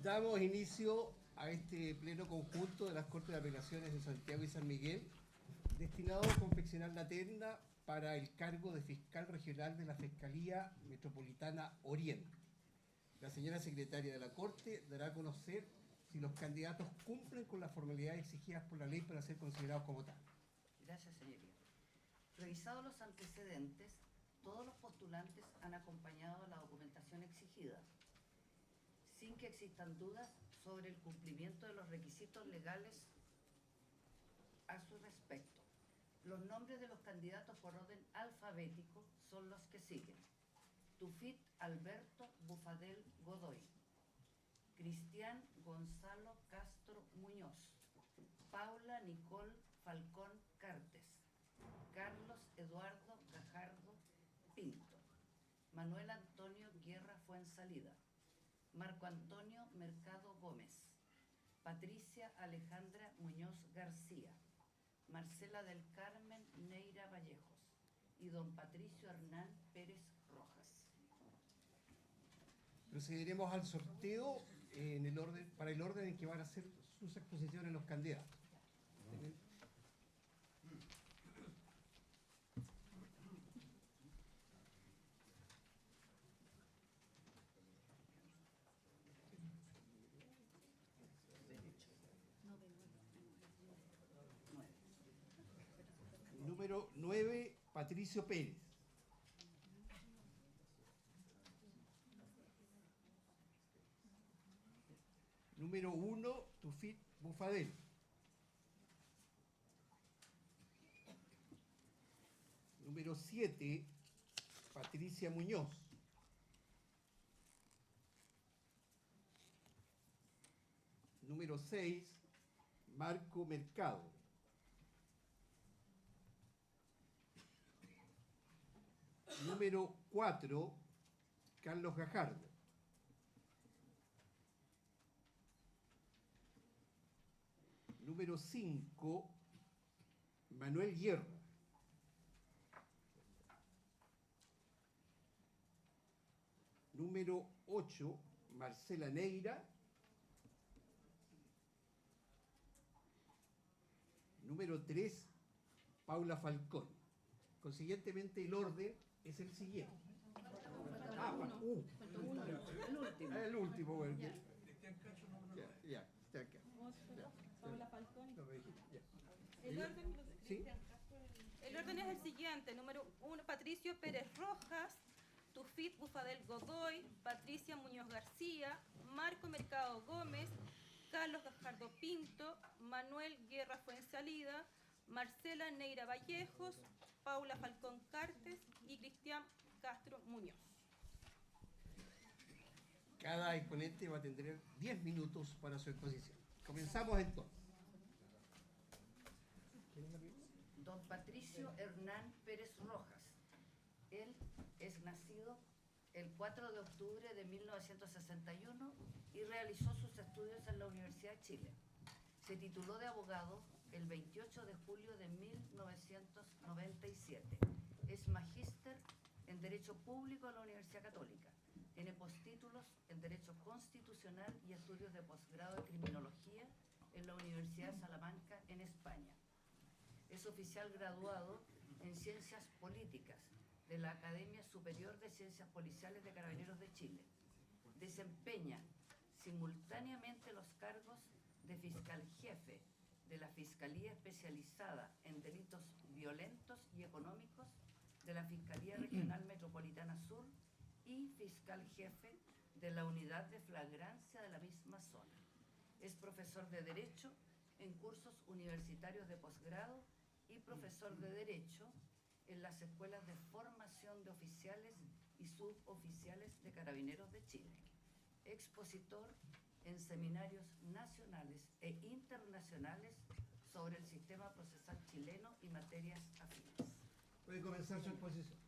Damos inicio a este pleno conjunto de las Cortes de Apelaciones de Santiago y San Miguel, destinado a confeccionar la terna para el cargo de fiscal regional de la Fiscalía Metropolitana Oriente. La señora secretaria de la Corte dará a conocer si los candidatos cumplen con las formalidades exigidas por la ley para ser considerados como tal. Gracias, señoría. Revisados los antecedentes, todos los postulantes han acompañado la documentación exigida, sin que existan dudas sobre el cumplimiento de los requisitos legales a su respecto. Los nombres de los candidatos por orden alfabético son los que siguen: Tufit Alberto Bufadel Godoy, Cristian Gonzalo Castro Muñoz, Paula Nicole Falcón Cartes, Carlos Eduardo Gajardo Pinto, Manuel Antonio Guerra Fuensalida, Marco Antonio Mercado Gómez, Patricia Alejandra Muñoz García, Marcela del Carmen Neira Vallejos y don Patricio Hernán Pérez Rojas. Procederemos al sorteo en el orden, para el orden en que van a hacer sus exposiciones los candidatos. Número 9, Patricio Pérez. Número 1, Tufit Bufadel. Número 7, Patricia Muñoz. Número 6, Marco Mercado. Número 4, Carlos Gajardo. Número 5, Manuel Guerra. Número 8, Marcela Neira. Número 3, Paula Falcón. Consiguientemente, el orden es el siguiente. El último, bueno. Ya, está acá. Paula Falcón. El orden, ¿sí? El orden es el siguiente: número 1, Patricio Pérez Rojas, Tufit Bufadel Godoy, Patricia Muñoz García, Marco Mercado Gómez, Carlos Gajardo Pinto, Manuel Guerra Fuensalida, Marcela Neira Vallejos, Paula Falcón Cartes y Cristian Castro Muñoz. Cada exponente va a tener 10 minutos para su exposición. Comenzamos entonces. Don Patricio Hernán Pérez Rojas. Él es nacido el 4 de octubre de 1961 y realizó sus estudios en la Universidad de Chile. Se tituló de abogado el 28 de julio de 1997. Es magíster en Derecho Público en la Universidad Católica. Tiene postítulos en Derecho Constitucional y estudios de posgrado de Criminología en la Universidad de Salamanca, en España. Es oficial graduado en Ciencias Políticas de la Academia Superior de Ciencias Policiales de Carabineros de Chile. Desempeña simultáneamente los cargos de fiscal jefe de la Fiscalía Especializada en Delitos Violentos y Económicos de la Fiscalía Regional Metropolitana Sur y fiscal jefe de la Unidad de Flagrancia de la misma zona. Es profesor de Derecho en cursos universitarios de posgrado y profesor de Derecho en las escuelas de formación de oficiales y suboficiales de Carabineros de Chile. Expositor en seminarios nacionales e internacionales sobre el sistema procesal chileno y materias afines. Puede comenzar su exposición.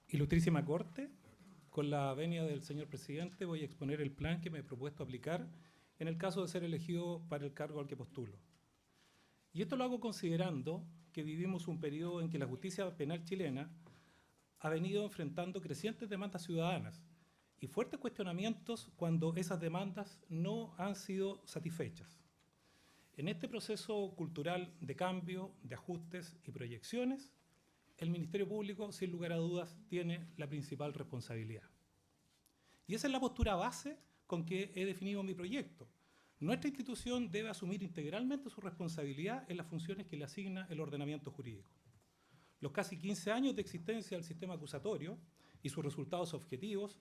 Ilustrísima Corte, con la venia del señor presidente voy a exponer el plan que me he propuesto aplicar en el caso de ser elegido para el cargo al que postulo. Y esto lo hago considerando que vivimos un periodo en que la justicia penal chilena ha venido enfrentando crecientes demandas ciudadanas y fuertes cuestionamientos cuando esas demandas no han sido satisfechas. En este proceso cultural de cambio, de ajustes y proyecciones, el Ministerio Público, sin lugar a dudas, tiene la principal responsabilidad. Y esa es la postura base con que he definido mi proyecto. Nuestra institución debe asumir integralmente su responsabilidad en las funciones que le asigna el ordenamiento jurídico. Los casi 15 años de existencia del sistema acusatorio y sus resultados objetivos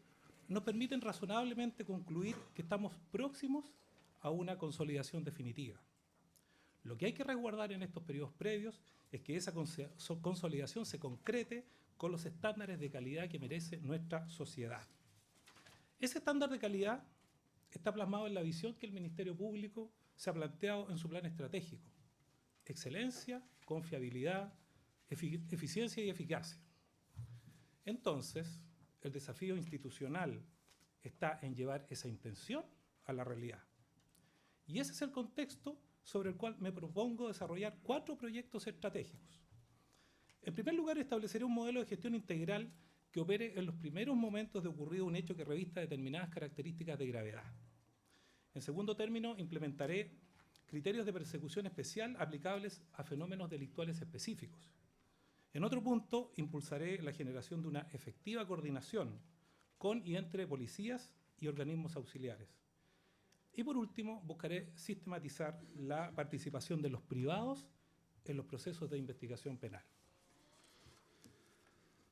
nos permiten razonablemente concluir que estamos próximos a una consolidación definitiva. Lo que hay que resguardar en estos periodos previos es que esa consolidación se concrete con los estándares de calidad que merece nuestra sociedad. Ese estándar de calidad está plasmado en la visión que el Ministerio Público se ha planteado en su plan estratégico: excelencia, confiabilidad, eficiencia y eficacia. Entonces, el desafío institucional está en llevar esa intención a la realidad. Y ese es el contexto sobre el cual me propongo desarrollar 4 proyectos estratégicos. En primer lugar, estableceré un modelo de gestión integral que opere en los primeros momentos de ocurrido un hecho que revista determinadas características de gravedad. En segundo término, implementaré criterios de persecución especial aplicables a fenómenos delictuales específicos. En otro punto, impulsaré la generación de una efectiva coordinación con y entre policías y organismos auxiliares. Y por último, buscaré sistematizar la participación de los privados en los procesos de investigación penal.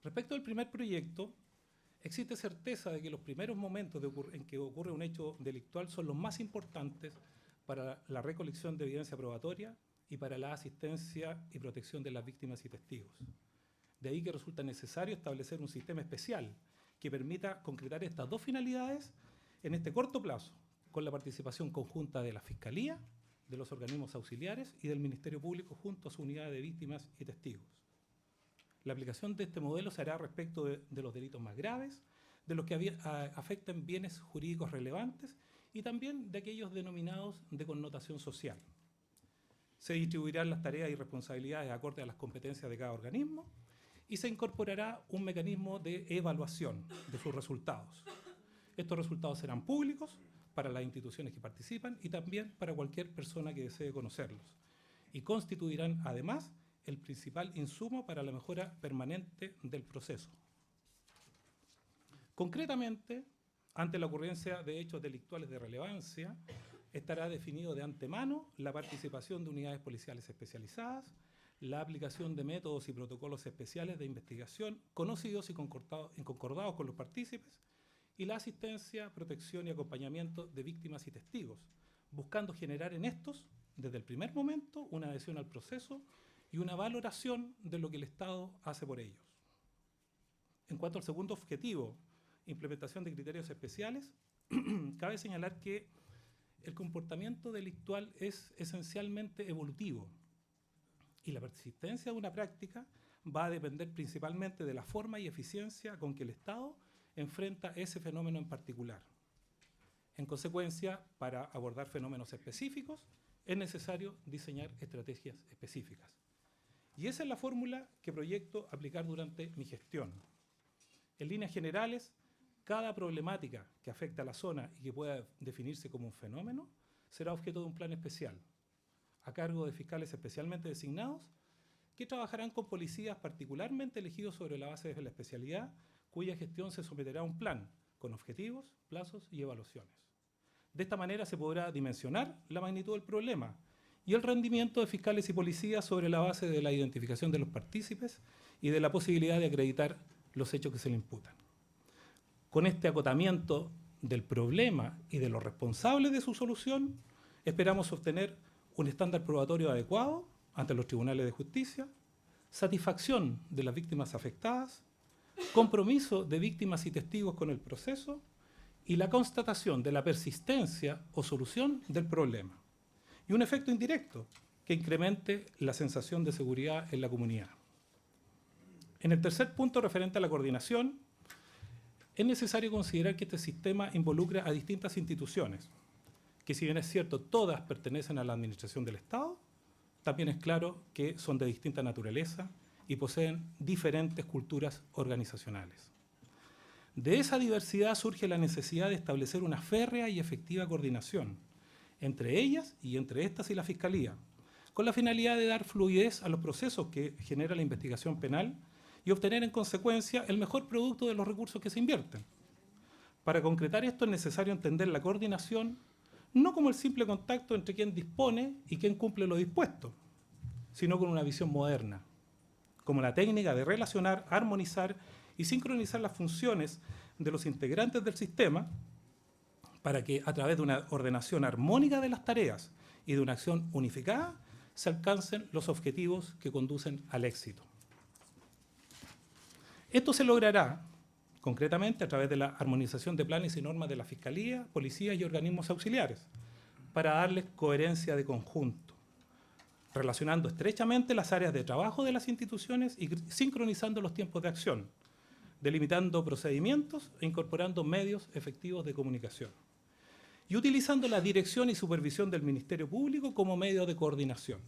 Respecto al primer proyecto, existe certeza de que los primeros momentos en que ocurre un hecho delictual son los más importantes para la recolección de evidencia probatoria y para la asistencia y protección de las víctimas y testigos. De ahí que resulta necesario establecer un sistema especial que permita concretar estas 2 finalidades en este corto plazo, con la participación conjunta de la Fiscalía, de los organismos auxiliares y del Ministerio Público junto a su unidad de víctimas y testigos. La aplicación de este modelo se hará respecto de los delitos más graves, de los que afectan bienes jurídicos relevantes y también de aquellos denominados de connotación social. Se distribuirán las tareas y responsabilidades acorde a las competencias de cada organismo y se incorporará un mecanismo de evaluación de sus resultados. Estos resultados serán públicos para las instituciones que participan y también para cualquier persona que desee conocerlos, y constituirán además el principal insumo para la mejora permanente del proceso. Concretamente, ante la ocurrencia de hechos delictuales de relevancia, estará definido de antemano la participación de unidades policiales especializadas, la aplicación de métodos y protocolos especiales de investigación conocidos y concordados con los partícipes, y la asistencia, protección y acompañamiento de víctimas y testigos, buscando generar en estos, desde el primer momento, una adhesión al proceso y una valoración de lo que el Estado hace por ellos. En cuanto al segundo objetivo, implementación de criterios especiales, cabe señalar que el comportamiento delictual es esencialmente evolutivo y la persistencia de una práctica va a depender principalmente de la forma y eficiencia con que el Estado enfrenta ese fenómeno en particular. En consecuencia, para abordar fenómenos específicos, es necesario diseñar estrategias específicas. Y esa es la fórmula que proyecto aplicar durante mi gestión. En líneas generales, cada problemática que afecte a la zona y que pueda definirse como un fenómeno será objeto de un plan especial, a cargo de fiscales especialmente designados, que trabajarán con policías particularmente elegidos sobre la base de la especialidad, cuya gestión se someterá a un plan, con objetivos, plazos y evaluaciones. De esta manera se podrá dimensionar la magnitud del problema y el rendimiento de fiscales y policías sobre la base de la identificación de los partícipes y de la posibilidad de acreditar los hechos que se le imputan. Con este acotamiento del problema y de los responsables de su solución, esperamos obtener un estándar probatorio adecuado ante los tribunales de justicia, satisfacción de las víctimas afectadas, compromiso de víctimas y testigos con el proceso y la constatación de la persistencia o solución del problema. Y un efecto indirecto que incremente la sensación de seguridad en la comunidad. En el tercer punto, referente a la coordinación, es necesario considerar que este sistema involucra a distintas instituciones, que si bien es cierto, todas pertenecen a la administración del Estado, también es claro que son de distinta naturaleza y poseen diferentes culturas organizacionales. De esa diversidad surge la necesidad de establecer una férrea y efectiva coordinación entre ellas y entre estas y la Fiscalía, con la finalidad de dar fluidez a los procesos que genera la investigación penal y obtener en consecuencia el mejor producto de los recursos que se invierten. Para concretar esto es necesario entender la coordinación no como el simple contacto entre quien dispone y quien cumple lo dispuesto, sino con una visión moderna, como la técnica de relacionar, armonizar y sincronizar las funciones de los integrantes del sistema para que a través de una ordenación armónica de las tareas y de una acción unificada se alcancen los objetivos que conducen al éxito. Esto se logrará concretamente a través de la armonización de planes y normas de la Fiscalía, Policía y organismos auxiliares, para darles coherencia de conjunto, relacionando estrechamente las áreas de trabajo de las instituciones y sincronizando los tiempos de acción, delimitando procedimientos e incorporando medios efectivos de comunicación, y utilizando la dirección y supervisión del Ministerio Público como medio de coordinación.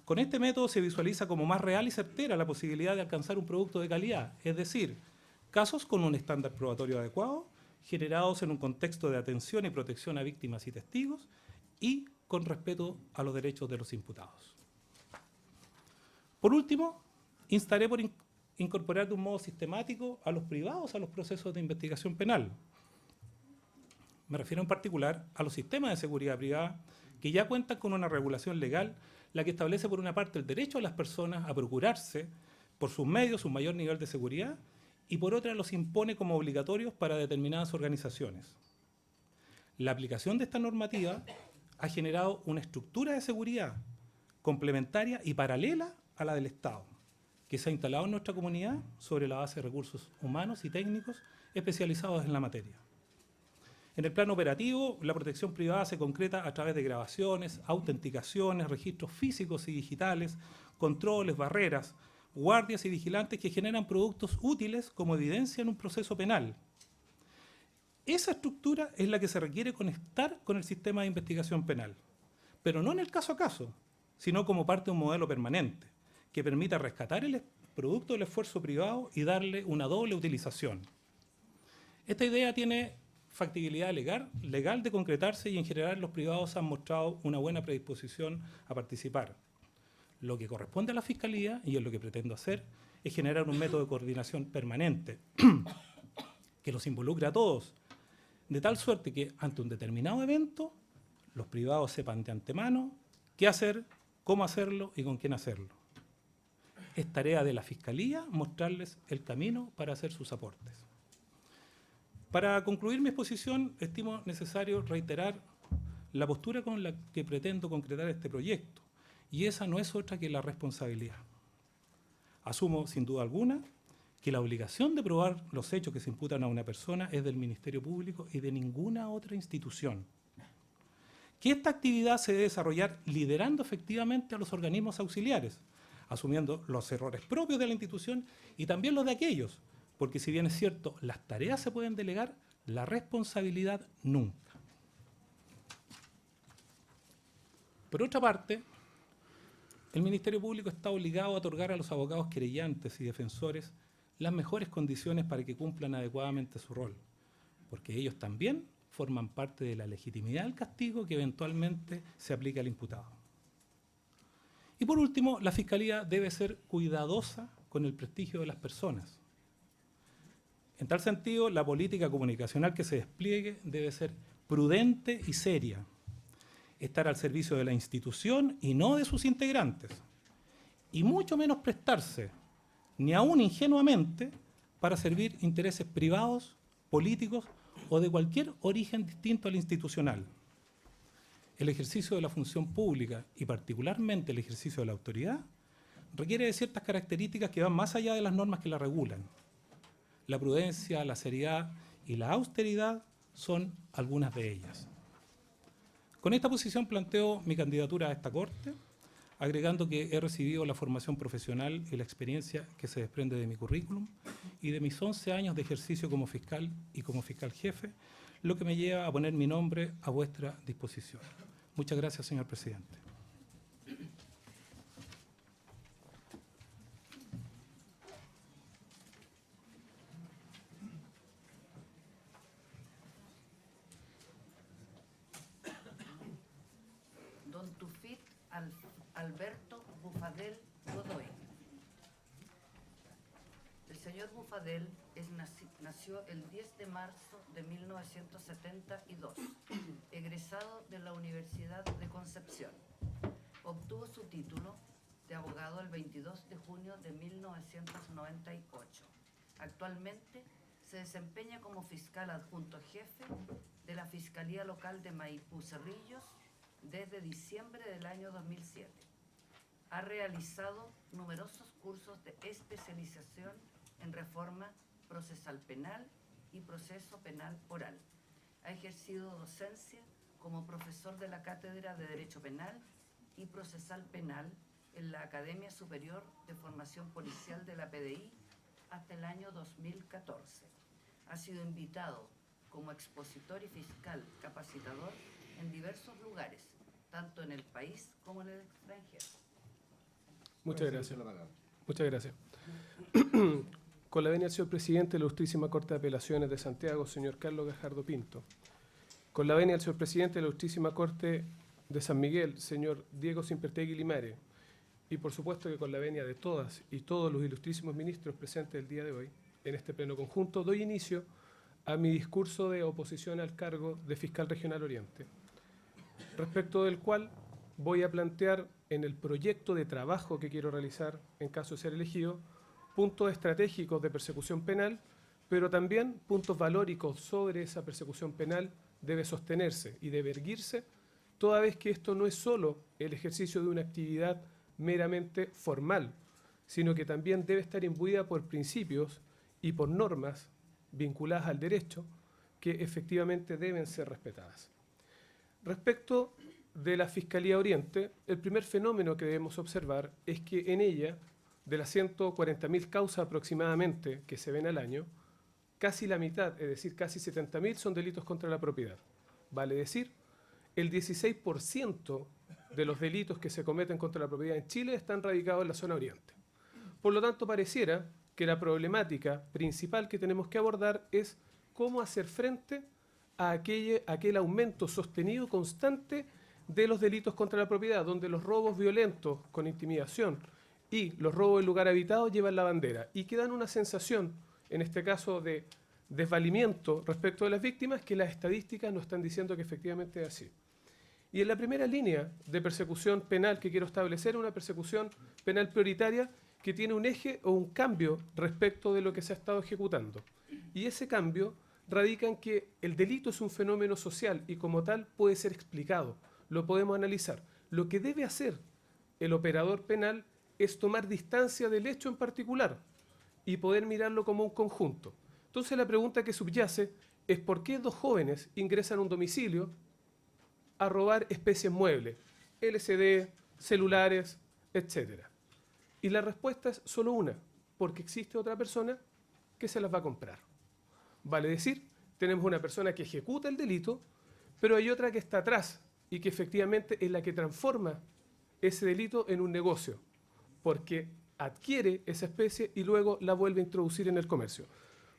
Con este método se visualiza como más real y certera la posibilidad de alcanzar un producto de calidad, es decir, casos con un estándar probatorio adecuado, generados en un contexto de atención y protección a víctimas y testigos y con respeto a los derechos de los imputados. Por último, instaré por incorporar de un modo sistemático a los privados a los procesos de investigación penal. Me refiero en particular a los sistemas de seguridad privada que ya cuentan con una regulación legal, la que establece por una parte el derecho a las personas a procurarse por sus medios un mayor nivel de seguridad y por otra los impone como obligatorios para determinadas organizaciones. La aplicación de esta normativa ha generado una estructura de seguridad complementaria y paralela a la del Estado, que se ha instalado en nuestra comunidad sobre la base de recursos humanos y técnicos especializados en la materia. En el plano operativo, la protección privada se concreta a través de grabaciones, autenticaciones, registros físicos y digitales, controles, barreras, guardias y vigilantes que generan productos útiles como evidencia en un proceso penal. Esa estructura es la que se requiere conectar con el sistema de investigación penal, pero no en el caso a caso, sino como parte de un modelo permanente, que permita rescatar el producto del esfuerzo privado y darle una doble utilización. Esta idea tiene factibilidad legal de concretarse y en general los privados han mostrado una buena predisposición a participar. Lo que corresponde a la Fiscalía, y es lo que pretendo hacer, es generar un método de coordinación permanente que los involucre a todos, de tal suerte que ante un determinado evento los privados sepan de antemano qué hacer, cómo hacerlo y con quién hacerlo. Es tarea de la Fiscalía mostrarles el camino para hacer sus aportes. Para concluir mi exposición, estimo necesario reiterar la postura con la que pretendo concretar este proyecto, y esa no es otra que la responsabilidad. Asumo, sin duda alguna, que la obligación de probar los hechos que se imputan a una persona es del Ministerio Público y de ninguna otra institución. Que esta actividad se debe desarrollar liderando efectivamente a los organismos auxiliares, asumiendo los errores propios de la institución y también los de aquellos, porque si bien es cierto, las tareas se pueden delegar, la responsabilidad nunca. Por otra parte, el Ministerio Público está obligado a otorgar a los abogados querellantes y defensores las mejores condiciones para que cumplan adecuadamente su rol, porque ellos también forman parte de la legitimidad del castigo que eventualmente se aplica al imputado. Y por último, la Fiscalía debe ser cuidadosa con el prestigio de las personas. En tal sentido, la política comunicacional que se despliegue debe ser prudente y seria, estar al servicio de la institución y no de sus integrantes, y mucho menos prestarse, ni aún ingenuamente, para servir intereses privados, políticos o de cualquier origen distinto al institucional. El ejercicio de la función pública, y particularmente el ejercicio de la autoridad, requiere de ciertas características que van más allá de las normas que la regulan. La prudencia, la seriedad y la austeridad son algunas de ellas. Con esta posición planteo mi candidatura a esta Corte, agregando que he recibido la formación profesional y la experiencia que se desprende de mi currículum y de mis 11 años de ejercicio como fiscal y como fiscal jefe, lo que me lleva a poner mi nombre a vuestra disposición. Muchas gracias, señor presidente. señor Bufadel nació el 10 de marzo de 1972, egresado de la Universidad de Concepción. Obtuvo su título de abogado el 22 de junio de 1998. Actualmente se desempeña como fiscal adjunto jefe de la Fiscalía Local de Maipú Cerrillos desde diciembre del año 2007. Ha realizado numerosos cursos de especialización en reforma procesal penal y proceso penal oral. Ha ejercido docencia como profesor de la Cátedra de Derecho Penal y Procesal Penal en la Academia Superior de Formación Policial de la PDI hasta el año 2014. Ha sido invitado como expositor y fiscal capacitador en diversos lugares, tanto en el país como en el extranjero. Muchas gracias. Muchas gracias. Con la venia del señor presidente de la Ilustrísima Corte de Apelaciones de Santiago, señor Carlos Gajardo Pinto. Con la venia del señor presidente de la Ilustrísima Corte de San Miguel, señor Diego Simpertegui Limare. Y por supuesto que con la venia de todas y todos los ilustrísimos ministros presentes el día de hoy, en este pleno conjunto, doy inicio a mi discurso de oposición al cargo de Fiscal Regional Oriente, respecto del cual voy a plantear en el proyecto de trabajo que quiero realizar en caso de ser elegido, puntos estratégicos de persecución penal, pero también puntos valóricos sobre esa persecución penal debe sostenerse y debe erguirse, toda vez que esto no es solo el ejercicio de una actividad meramente formal, sino que también debe estar imbuida por principios y por normas vinculadas al derecho que efectivamente deben ser respetadas. Respecto de la Fiscalía Oriente, el primer fenómeno que debemos observar es que en ella, de las 140.000 causas aproximadamente que se ven al año, casi la mitad, es decir, casi 70.000 son delitos contra la propiedad. Vale decir, el 16% de los delitos que se cometen contra la propiedad en Chile están radicados en la zona oriente. Por lo tanto, pareciera que la problemática principal que tenemos que abordar es cómo hacer frente a aquel aumento sostenido constante de los delitos contra la propiedad, donde los robos violentos con intimidación y los robos en lugar habitado llevan la bandera y que dan una sensación, en este caso de desvalimiento respecto de las víctimas, que las estadísticas nos están diciendo que efectivamente es así. Y en la primera línea de persecución penal que quiero establecer, una persecución penal prioritaria que tiene un eje o un cambio respecto de lo que se ha estado ejecutando. Y ese cambio radica en que el delito es un fenómeno social y como tal puede ser explicado, lo podemos analizar. Lo que debe hacer el operador penal es tomar distancia del hecho en particular y poder mirarlo como un conjunto. Entonces la pregunta que subyace es ¿por qué dos jóvenes ingresan a un domicilio a robar especies muebles, LCD, celulares, etcétera? Y la respuesta es solo una, porque existe otra persona que se las va a comprar. Vale decir, tenemos una persona que ejecuta el delito, pero hay otra que está atrás y que efectivamente es la que transforma ese delito en un negocio, porque adquiere esa especie y luego la vuelve a introducir en el comercio.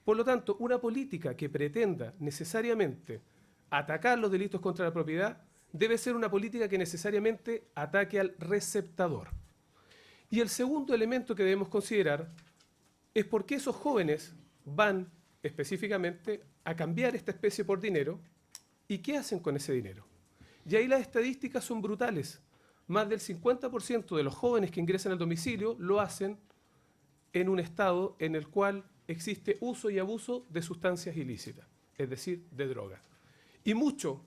Por lo tanto, una política que pretenda necesariamente atacar los delitos contra la propiedad debe ser una política que necesariamente ataque al receptador. Y el segundo elemento que debemos considerar es por qué esos jóvenes van específicamente a cambiar esta especie por dinero y qué hacen con ese dinero. Y ahí las estadísticas son brutales. Más del 50% de los jóvenes que ingresan al domicilio lo hacen en un estado en el cual existe uso y abuso de sustancias ilícitas, es decir, de drogas. Y mucho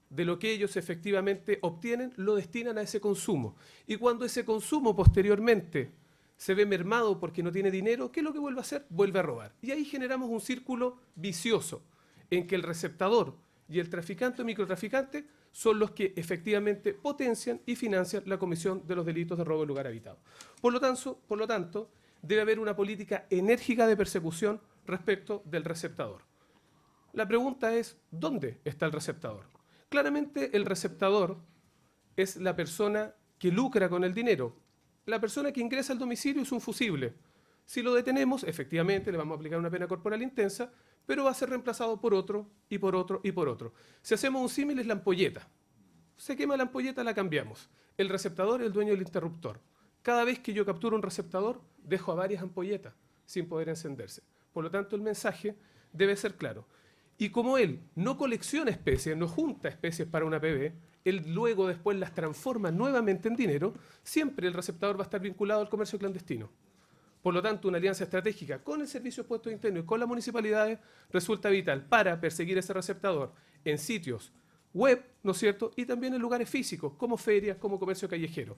de lo que ellos efectivamente obtienen lo destinan a ese consumo. Y cuando ese consumo posteriormente se ve mermado porque no tiene dinero, ¿qué es lo que vuelve a hacer? Vuelve a robar. Y ahí generamos un círculo vicioso en que el receptador y el traficante o microtraficante son los que efectivamente potencian y financian la comisión de los delitos de robo en lugar habitado. Por lo tanto, debe haber una política enérgica de persecución respecto del receptador. La pregunta es, ¿dónde está el receptador? Claramente el receptador es la persona que lucra con el dinero. La persona que ingresa al domicilio es un fusible. Si lo detenemos, efectivamente le vamos a aplicar una pena corporal intensa, pero va a ser reemplazado por otro, y por otro, y por otro. Si hacemos un símil es la ampolleta. Se quema la ampolleta, la cambiamos. El receptador es el dueño del interruptor. Cada vez que yo capturo un receptador, dejo a varias ampolletas. sin poder encenderse. Por lo tanto, el mensaje debe ser claro. Y como él no colecciona especies, no junta especies para una PB, él luego después las transforma nuevamente en dinero, siempre el receptador va a estar vinculado al comercio clandestino. Por lo tanto, una alianza estratégica con el Servicio de Puestos Internos y con las municipalidades resulta vital para perseguir ese receptador en sitios web, ¿no es cierto?, y también en lugares físicos, como ferias, como comercio callejero.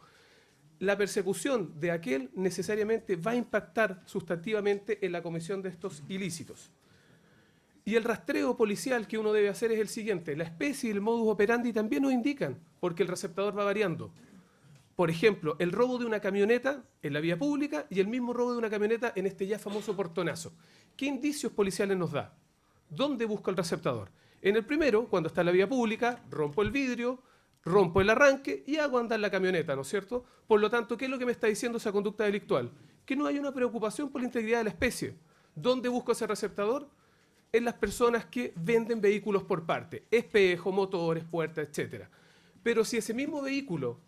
La persecución de aquel necesariamente va a impactar sustantivamente en la comisión de estos ilícitos. Y el rastreo policial que uno debe hacer es el siguiente. La especie y el modus operandi también nos indican, porque el receptador va variando. Por ejemplo, el robo de una camioneta en la vía pública y el mismo robo de una camioneta en este ya famoso portonazo. ¿Qué indicios policiales nos da? ¿Dónde busca el receptador? En el primero, cuando está en la vía pública, rompo el vidrio, rompo el arranque y hago andar la camioneta, ¿no es cierto? Por lo tanto, ¿qué es lo que me está diciendo esa conducta delictual? Que no hay una preocupación por la integridad de la especie. ¿Dónde busco ese receptador? En las personas que venden vehículos por parte, espejo, motores, puertas, etc. Pero si ese mismo vehículo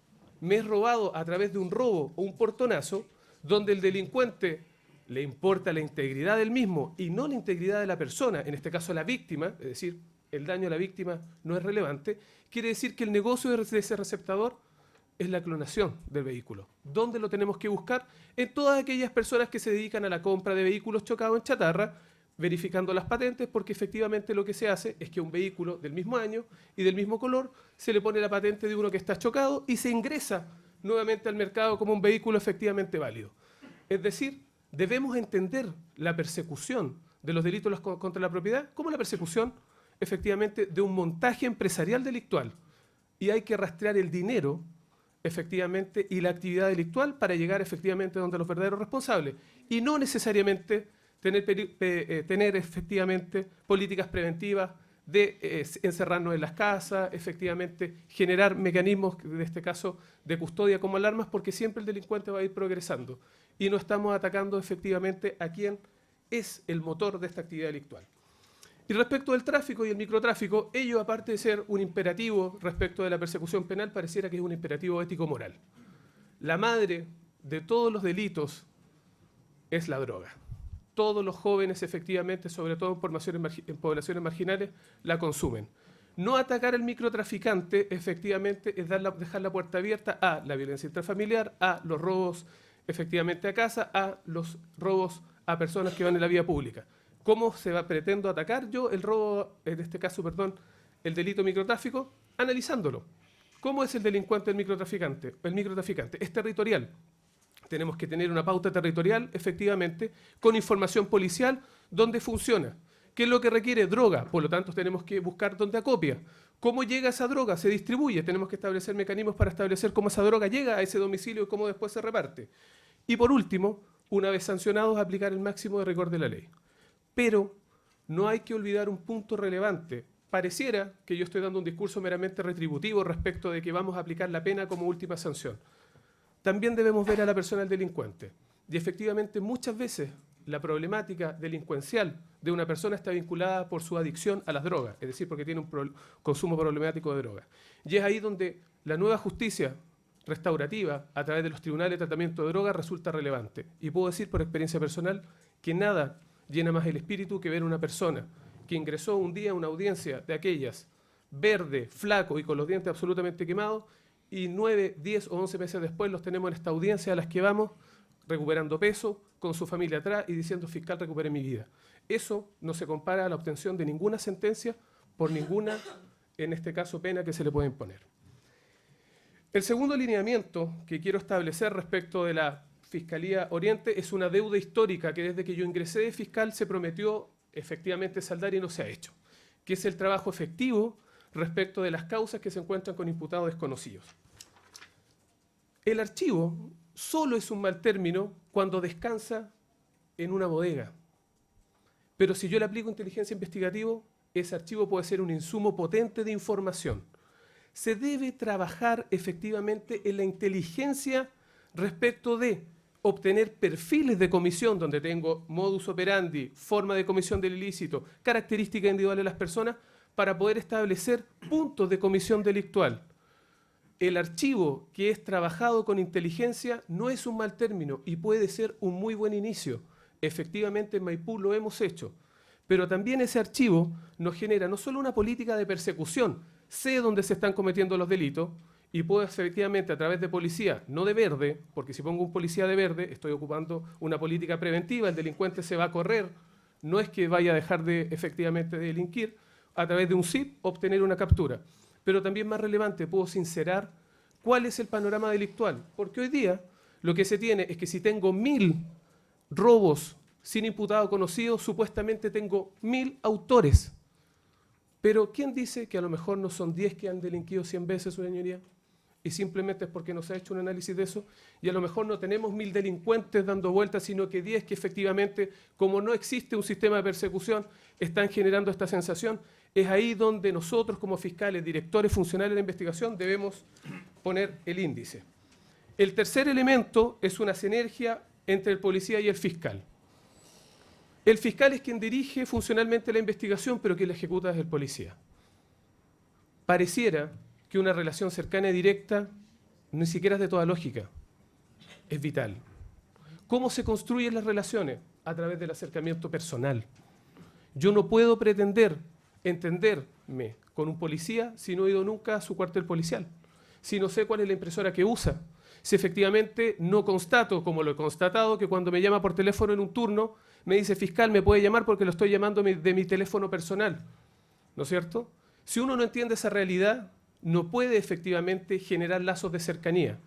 me es robado a través de un robo o un portonazo, donde el delincuente le importa la integridad del mismo y no la integridad de la persona, en este caso la víctima, es decir, el daño a la víctima no es relevante, quiere decir que el negocio de ese receptador es la clonación del vehículo. ¿Dónde lo tenemos que buscar? En todas aquellas personas que se dedican a la compra de vehículos chocados en chatarra, verificando las patentes, porque efectivamente lo que se hace es que un vehículo del mismo año y del mismo color se le pone la patente de uno que está chocado y se ingresa nuevamente al mercado como un vehículo efectivamente válido. Es decir, debemos entender la persecución de los delitos contra la propiedad como la persecución efectivamente de un montaje empresarial delictual. Y hay que rastrear el dinero efectivamente y la actividad delictual para llegar efectivamente donde los verdaderos responsables. Y no necesariamente tener efectivamente políticas preventivas de encerrarnos en las casas, efectivamente generar mecanismos, en este caso, de custodia como alarmas, porque siempre el delincuente va a ir progresando y no estamos atacando efectivamente a quien es el motor de esta actividad delictual. Y respecto del tráfico y el microtráfico, ello, aparte de ser un imperativo respecto de la persecución penal, pareciera que es un imperativo ético-moral. La madre de todos los delitos es la droga. Todos los jóvenes, efectivamente, sobre todo en poblaciones marginales, la consumen. No atacar al microtraficante, efectivamente, es dejar la puerta abierta a la violencia intrafamiliar, a los robos, efectivamente, a casa, a los robos a personas que van en la vía pública. ¿Cómo pretendo atacar yo el robo, en este caso, el delito microtráfico? Analizándolo. ¿Cómo es el delincuente el microtraficante? El microtraficante es territorial. Tenemos que tener una pauta territorial, efectivamente, con información policial, donde funciona. ¿Qué es lo que requiere? Droga. Por lo tanto, tenemos que buscar dónde acopia. ¿Cómo llega esa droga? Se distribuye. Tenemos que establecer mecanismos para establecer cómo esa droga llega a ese domicilio y cómo después se reparte. Y por último, una vez sancionados, aplicar el máximo de rigor de la ley. Pero no hay que olvidar un punto relevante. Pareciera que yo estoy dando un discurso meramente retributivo respecto de que vamos a aplicar la pena como última sanción. También debemos ver a la persona del delincuente. Y efectivamente muchas veces la problemática delincuencial de una persona está vinculada por su adicción a las drogas, es decir, porque tiene un consumo problemático de drogas. Y es ahí donde la nueva justicia restaurativa a través de los tribunales de tratamiento de drogas resulta relevante. Y puedo decir por experiencia personal que nada llena más el espíritu que ver a una persona que ingresó un día a una audiencia de aquellas verde, flaco y con los dientes absolutamente quemados, y 9, 10 o 11 meses después los tenemos en esta audiencia a las que vamos recuperando peso, con su familia atrás y diciendo: fiscal, recupere mi vida. Eso no se compara a la obtención de ninguna sentencia por ninguna, en este caso, pena que se le puede imponer. El segundo lineamiento que quiero establecer respecto de la Fiscalía Oriente es una deuda histórica que desde que yo ingresé de fiscal se prometió efectivamente saldar y no se ha hecho, que es el trabajo efectivo respecto de las causas que se encuentran con imputados desconocidos. El archivo solo es un mal término cuando descansa en una bodega. Pero si yo le aplico inteligencia investigativa, ese archivo puede ser un insumo potente de información. Se debe trabajar efectivamente en la inteligencia respecto de obtener perfiles de comisión donde tengo modus operandi, forma de comisión del ilícito, características individuales de las personas, para poder establecer puntos de comisión delictual. El archivo que es trabajado con inteligencia no es un mal término y puede ser un muy buen inicio Efectivamente en Maipú lo hemos hecho, pero también ese archivo nos genera no solo una política de persecución, sé dónde se están cometiendo los delitos y puedo efectivamente a través de policía, no de verde, porque si pongo un policía de verde estoy ocupando una política preventiva, el delincuente se va a correr, no es que vaya a dejar de efectivamente de delinquir, a través de un SIP obtener una captura. Pero también más relevante, puedo sincerar cuál es el panorama delictual, porque hoy día lo que se tiene es que si tengo 1000 robos sin imputado conocido, supuestamente tengo 1000 autores. Pero ¿quién dice que a lo mejor no son 10 que han delinquido 100 veces, su señoría? Y simplemente es porque no se ha hecho un análisis de eso, y a lo mejor no tenemos 1000 delincuentes dando vueltas, sino que 10 que efectivamente, como no existe un sistema de persecución, están generando esta sensación. Es ahí donde nosotros como fiscales, directores, funcionarios de la investigación debemos poner el índice. El tercer elemento es una sinergia entre el policía y el fiscal. El fiscal es quien dirige funcionalmente la investigación, pero quien la ejecuta es el policía. Pareciera que una relación cercana y directa ni siquiera es de toda lógica, es vital. ¿Cómo se construyen las relaciones? A través del acercamiento personal. Yo no puedo pretender entenderme con un policía si no he ido nunca a su cuartel policial, si no sé cuál es la impresora que usa, si efectivamente no constato, como lo he constatado, que cuando me llama por teléfono en un turno, me dice, fiscal, me puede llamar porque lo estoy llamando de mi teléfono personal, ¿no es cierto? Si uno no entiende esa realidad, no puede efectivamente generar lazos de cercanía.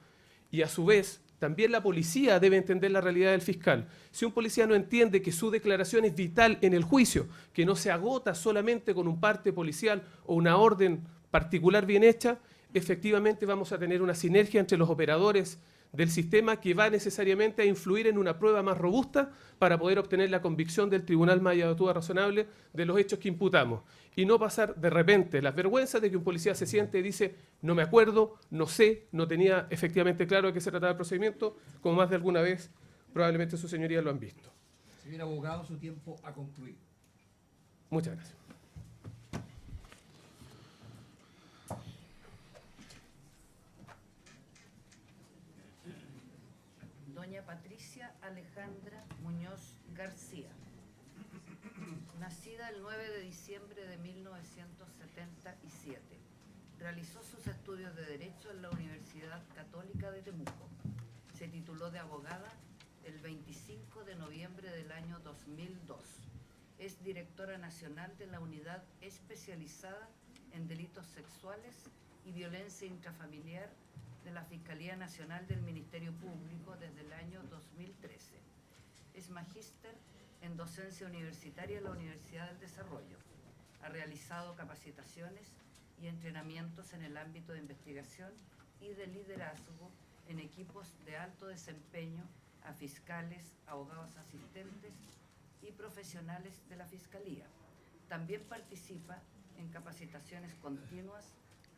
Y a su vez, también la policía debe entender la realidad del fiscal. Si un policía no entiende que su declaración es vital en el juicio, que no se agota solamente con un parte policial o una orden particular bien hecha, efectivamente vamos a tener una sinergia entre los operadores del sistema que va necesariamente a influir en una prueba más robusta para poder obtener la convicción del tribunal más allá de duda razonable de los hechos que imputamos. Y no pasar de repente las vergüenzas de que un policía se siente y dice no me acuerdo, no sé, no tenía efectivamente claro de qué se trataba el procedimiento, como más de alguna vez probablemente su señoría lo han visto. Señor abogado, su tiempo ha concluido. Muchas gracias. Doña Patricia Alejandra Muñoz García, nacida el 9 de diciembre de 1977, realizó sus estudios de Derecho en la Universidad Católica de Temuco. Se tituló de abogada el 25 de noviembre del año 2002. Es directora nacional de la Unidad Especializada en Delitos Sexuales y Violencia Intrafamiliar de la Fiscalía Nacional del Ministerio Público desde el año 2013. Es magíster en docencia universitaria en la Universidad del Desarrollo. Ha realizado capacitaciones y entrenamientos en el ámbito de investigación y de liderazgo en equipos de alto desempeño a fiscales, abogados asistentes y profesionales de la Fiscalía. También participa en capacitaciones continuas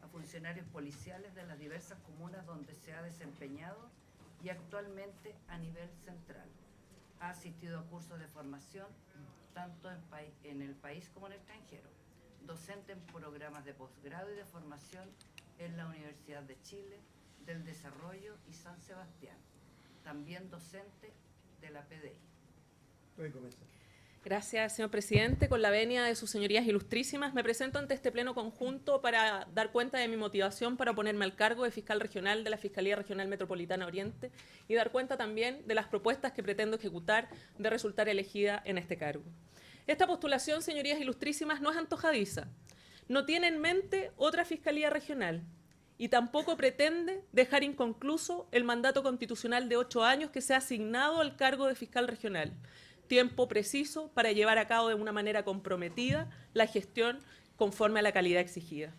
a funcionarios policiales de las diversas comunas donde se ha desempeñado y actualmente a nivel central. Ha asistido a cursos de formación tanto en el país como en el extranjero. Docente en programas de posgrado y de formación en la Universidad de Chile, del Desarrollo y San Sebastián. También docente de la PDI. Puede comenzar. Gracias, señor presidente. Con la venia de sus señorías ilustrísimas, me presento ante este pleno conjunto para dar cuenta de mi motivación para ponerme al cargo de fiscal regional de la Fiscalía Regional Metropolitana Oriente y dar cuenta también de las propuestas que pretendo ejecutar de resultar elegida en este cargo. Esta postulación, señorías ilustrísimas, no es antojadiza. No tiene en mente otra Fiscalía Regional y tampoco pretende dejar inconcluso el mandato constitucional de 8 años que se ha asignado al cargo de fiscal regional. Tiempo preciso para llevar a cabo de una manera comprometida la gestión conforme a la calidad exigida.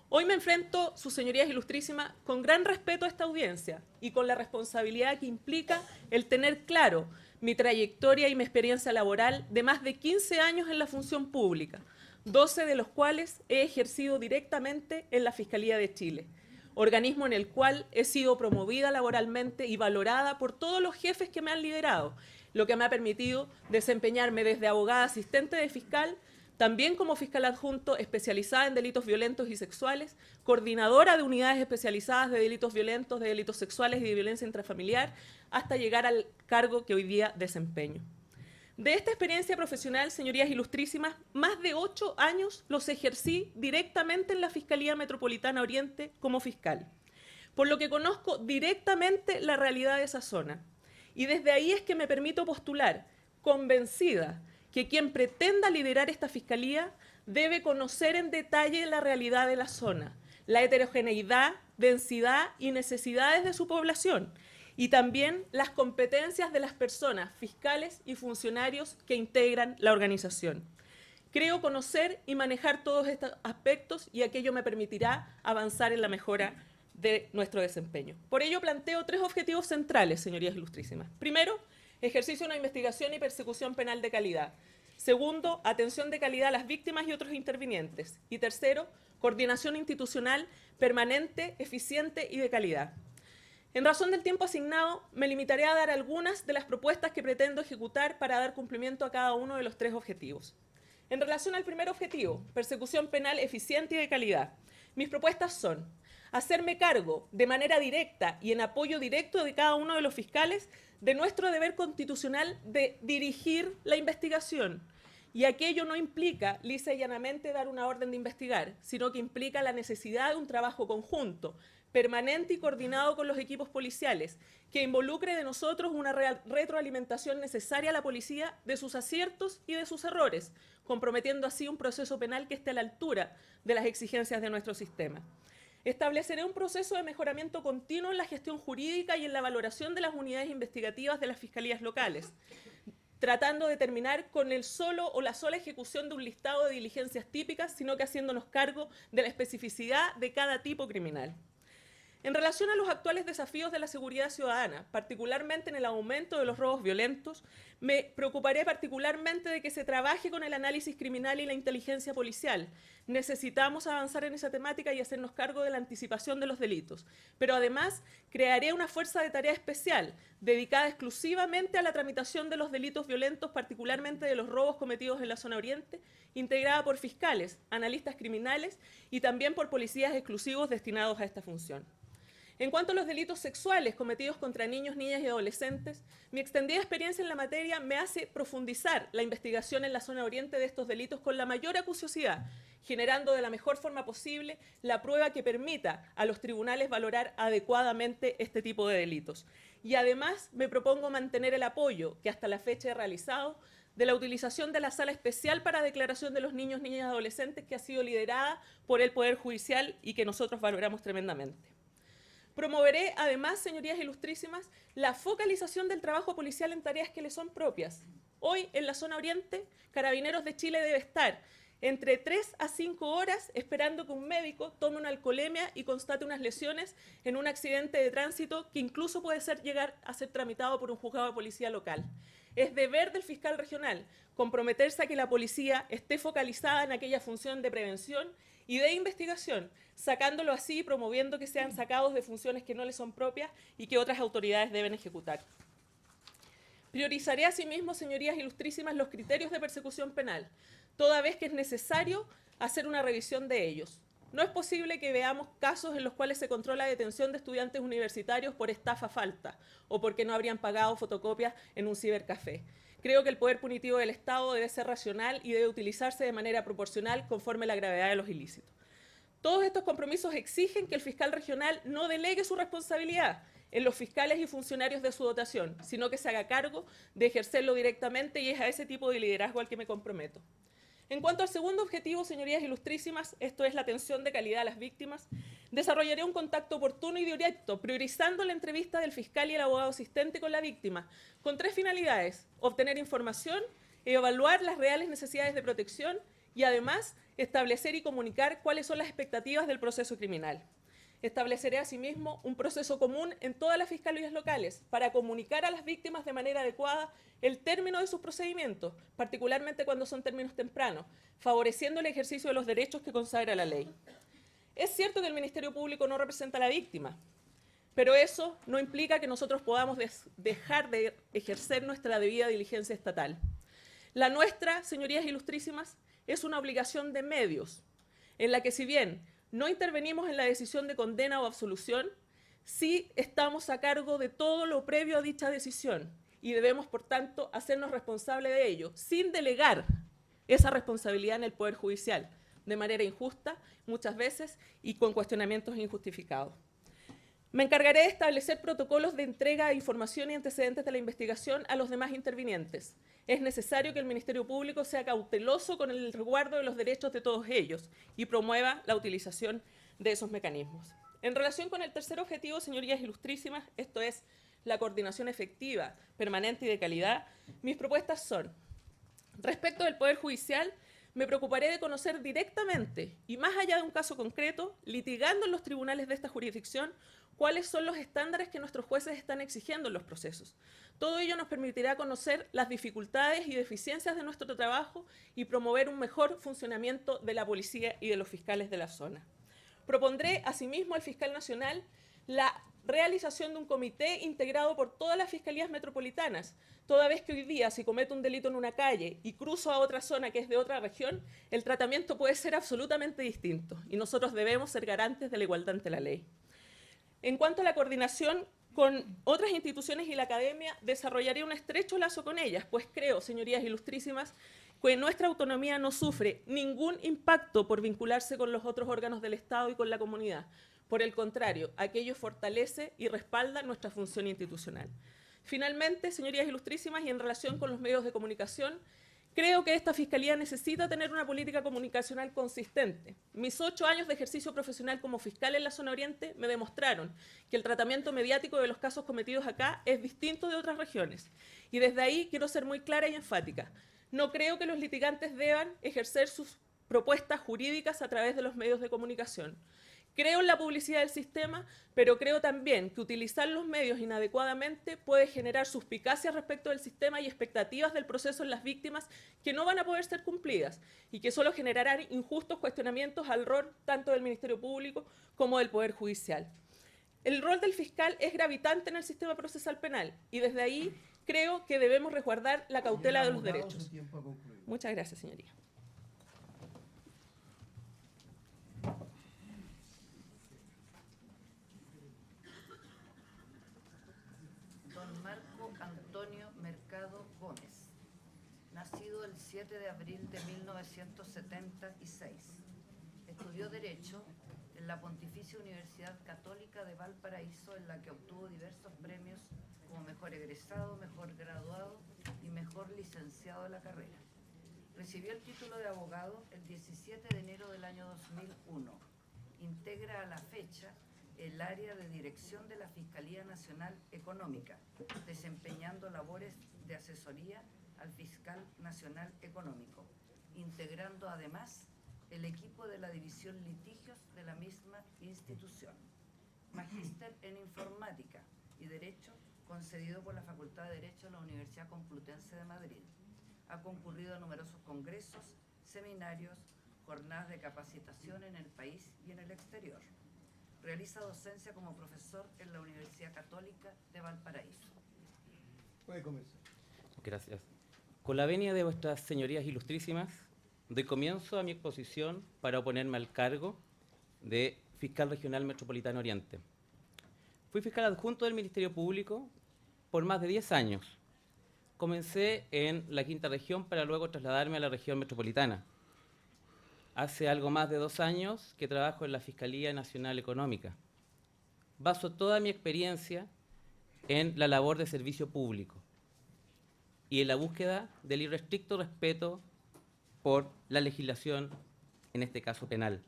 Hoy me enfrento, sus señorías ilustrísimas, con gran respeto a esta audiencia y con la responsabilidad que implica el tener claro mi trayectoria y mi experiencia laboral de más de 15 años en la función pública, 12 de los cuales he ejercido directamente en la Fiscalía de Chile, organismo en el cual he sido promovida laboralmente y valorada por todos los jefes que me han liderado, lo que me ha permitido desempeñarme desde abogada asistente de fiscal, también como fiscal adjunto especializada en delitos violentos y sexuales, coordinadora de unidades especializadas de delitos violentos, de delitos sexuales y de violencia intrafamiliar, hasta llegar al cargo que hoy día desempeño. De esta experiencia profesional, señorías ilustrísimas, más de 8 años los ejercí directamente en la Fiscalía Metropolitana Oriente como fiscal, por lo que conozco directamente la realidad de esa zona. Y desde ahí es que me permito postular, convencida, que quien pretenda liderar esta fiscalía debe conocer en detalle la realidad de la zona, la heterogeneidad, densidad y necesidades de su población, y también las competencias de las personas, fiscales y funcionarios que integran la organización. Creo conocer y manejar todos estos aspectos y aquello me permitirá avanzar en la mejora de nuestro desempeño. Por ello planteo 3 objetivos centrales, señorías ilustrísimas. Primero, ejercicio de una investigación y persecución penal de calidad. Segundo, atención de calidad a las víctimas y otros intervinientes. Y tercero, coordinación institucional permanente, eficiente y de calidad. En razón del tiempo asignado, me limitaré a dar algunas de las propuestas que pretendo ejecutar para dar cumplimiento a cada uno de los 3 objetivos. En relación al primer objetivo, persecución penal eficiente y de calidad, mis propuestas son hacerme cargo de manera directa y en apoyo directo de cada uno de los fiscales de nuestro deber constitucional de dirigir la investigación. Y aquello no implica lisa y llanamente dar una orden de investigar, sino que implica la necesidad de un trabajo conjunto, permanente y coordinado con los equipos policiales, que involucre de nosotros una retroalimentación necesaria a la policía de sus aciertos y de sus errores, comprometiendo así un proceso penal que esté a la altura de las exigencias de nuestro sistema. Estableceré un proceso de mejoramiento continuo en la gestión jurídica y en la valoración de las unidades investigativas de las fiscalías locales, tratando de terminar con el solo o la sola ejecución de un listado de diligencias típicas, sino que haciéndonos cargo de la especificidad de cada tipo criminal. En relación a los actuales desafíos de la seguridad ciudadana, particularmente en el aumento de los robos violentos, me preocuparé particularmente de que se trabaje con el análisis criminal y la inteligencia policial. Necesitamos avanzar en esa temática y hacernos cargo de la anticipación de los delitos. Pero además, crearé una fuerza de tarea especial, dedicada exclusivamente a la tramitación de los delitos violentos, particularmente de los robos cometidos en la zona oriente, integrada por fiscales, analistas criminales y también por policías exclusivos destinados a esta función. En cuanto a los delitos sexuales cometidos contra niños, niñas y adolescentes, mi extendida experiencia en la materia me hace profundizar la investigación en la zona oriente de estos delitos con la mayor acuciosidad, generando de la mejor forma posible la prueba que permita a los tribunales valorar adecuadamente este tipo de delitos. Y además me propongo mantener el apoyo que hasta la fecha he realizado de la utilización de la Sala Especial para Declaración de los Niños, Niñas y Adolescentes, que ha sido liderada por el Poder Judicial y que nosotros valoramos tremendamente. Promoveré, además, señorías ilustrísimas, la focalización del trabajo policial en tareas que le son propias. Hoy, en la zona oriente, Carabineros de Chile debe estar entre 3 a 5 horas esperando que un médico tome una alcoholemia y constate unas lesiones en un accidente de tránsito que incluso puede llegar a ser tramitado por un juzgado de policía local. Es deber del fiscal regional comprometerse a que la policía esté focalizada en aquella función de prevención y de investigación, sacándolo así y promoviendo que sean sacados de funciones que no les son propias y que otras autoridades deben ejecutar. Priorizaré asimismo, señorías ilustrísimas, los criterios de persecución penal, toda vez que es necesario hacer una revisión de ellos. No es posible que veamos casos en los cuales se controla la detención de estudiantes universitarios por estafa falta o porque no habrían pagado fotocopias en un cibercafé. Creo que el poder punitivo del Estado debe ser racional y debe utilizarse de manera proporcional conforme a la gravedad de los ilícitos. Todos estos compromisos exigen que el fiscal regional no delegue su responsabilidad en los fiscales y funcionarios de su dotación, sino que se haga cargo de ejercerlo directamente y es a ese tipo de liderazgo al que me comprometo. En cuanto al segundo objetivo, señorías ilustrísimas, esto es la atención de calidad a las víctimas, desarrollaré un contacto oportuno y directo, priorizando la entrevista del fiscal y el abogado asistente con la víctima, con 3 finalidades: obtener información, evaluar las reales necesidades de protección y además establecer y comunicar cuáles son las expectativas del proceso criminal. Estableceré asimismo un proceso común en todas las fiscalías locales para comunicar a las víctimas de manera adecuada el término de sus procedimientos, particularmente cuando son términos tempranos, favoreciendo el ejercicio de los derechos que consagra la ley. Es cierto que el Ministerio Público no representa a la víctima, pero eso no implica que nosotros podamos dejar de ejercer nuestra debida diligencia estatal. La nuestra, señorías ilustrísimas, es una obligación de medios, en la que si bien no intervenimos en la decisión de condena o absolución, sí estamos a cargo de todo lo previo a dicha decisión y debemos, por tanto, hacernos responsables de ello, sin delegar esa responsabilidad en el Poder Judicial, de manera injusta, muchas veces, y con cuestionamientos injustificados. Me encargaré de establecer protocolos de entrega de información y antecedentes de la investigación a los demás intervinientes. Es necesario que el Ministerio Público sea cauteloso con el resguardo de los derechos de todos ellos y promueva la utilización de esos mecanismos. En relación con el tercer objetivo, señorías ilustrísimas, esto es la coordinación efectiva, permanente y de calidad, mis propuestas son: respecto del Poder Judicial, me preocuparé de conocer directamente y más allá de un caso concreto, litigando en los tribunales de esta jurisdicción, cuáles son los estándares que nuestros jueces están exigiendo en los procesos. Todo ello nos permitirá conocer las dificultades y deficiencias de nuestro trabajo y promover un mejor funcionamiento de la policía y de los fiscales de la zona. Propondré, asimismo, al fiscal nacional la realización de un comité integrado por todas las fiscalías metropolitanas, toda vez que hoy día, si cometo un delito en una calle y cruzo a otra zona que es de otra región, el tratamiento puede ser absolutamente distinto y nosotros debemos ser garantes de la igualdad ante la ley. En cuanto a la coordinación con otras instituciones y la academia, desarrollaré un estrecho lazo con ellas, pues creo, señorías ilustrísimas, que nuestra autonomía no sufre ningún impacto por vincularse con los otros órganos del Estado y con la comunidad. Por el contrario, aquello fortalece y respalda nuestra función institucional. Finalmente, señorías ilustrísimas, y en relación con los medios de comunicación, creo que esta Fiscalía necesita tener una política comunicacional consistente. Mis 8 años de ejercicio profesional como fiscal en la zona oriente me demostraron que el tratamiento mediático de los casos cometidos acá es distinto de otras regiones. Y desde ahí quiero ser muy clara y enfática. No creo que los litigantes deban ejercer sus propuestas jurídicas a través de los medios de comunicación. Creo en la publicidad del sistema, pero creo también que utilizar los medios inadecuadamente puede generar suspicacias respecto del sistema y expectativas del proceso en las víctimas que no van a poder ser cumplidas y que solo generarán injustos cuestionamientos al rol tanto del Ministerio Público como del Poder Judicial. El rol del fiscal es gravitante en el sistema procesal penal y desde ahí creo que debemos resguardar la cautela de los derechos. Muchas gracias, señoría. Don Marco Antonio Mercado Gómez, nacido el 7 de abril de 1976. Estudió Derecho en la Pontificia Universidad Católica de Valparaíso, en la que obtuvo diversos premios como mejor egresado, mejor graduado y mejor licenciado de la carrera. Recibió el título de abogado el 17 de enero del año 2001. Integra a la fecha el área de dirección de la Fiscalía Nacional Económica, desempeñando labores de asesoría al Fiscal Nacional Económico, integrando además el equipo de la División Litigios de la misma institución. Magíster en Informática y Derecho, concedido por la Facultad de Derecho de la Universidad Complutense de Madrid. Ha concurrido a numerosos congresos, seminarios, jornadas de capacitación en el país y en el exterior. Realiza docencia como profesor en la Universidad Católica de Valparaíso. Puede comenzar. Gracias. Con la venia de vuestras señorías ilustrísimas, doy comienzo a mi exposición para oponerme al cargo de Fiscal Regional Metropolitano Oriente. Fui fiscal adjunto del Ministerio Público por más de 10 años. Comencé en la quinta región para luego trasladarme a la región metropolitana. Hace algo más de 2 años que trabajo en la Fiscalía Nacional Económica. Baso toda mi experiencia en la labor de servicio público y en la búsqueda del irrestricto respeto por la legislación, en este caso penal.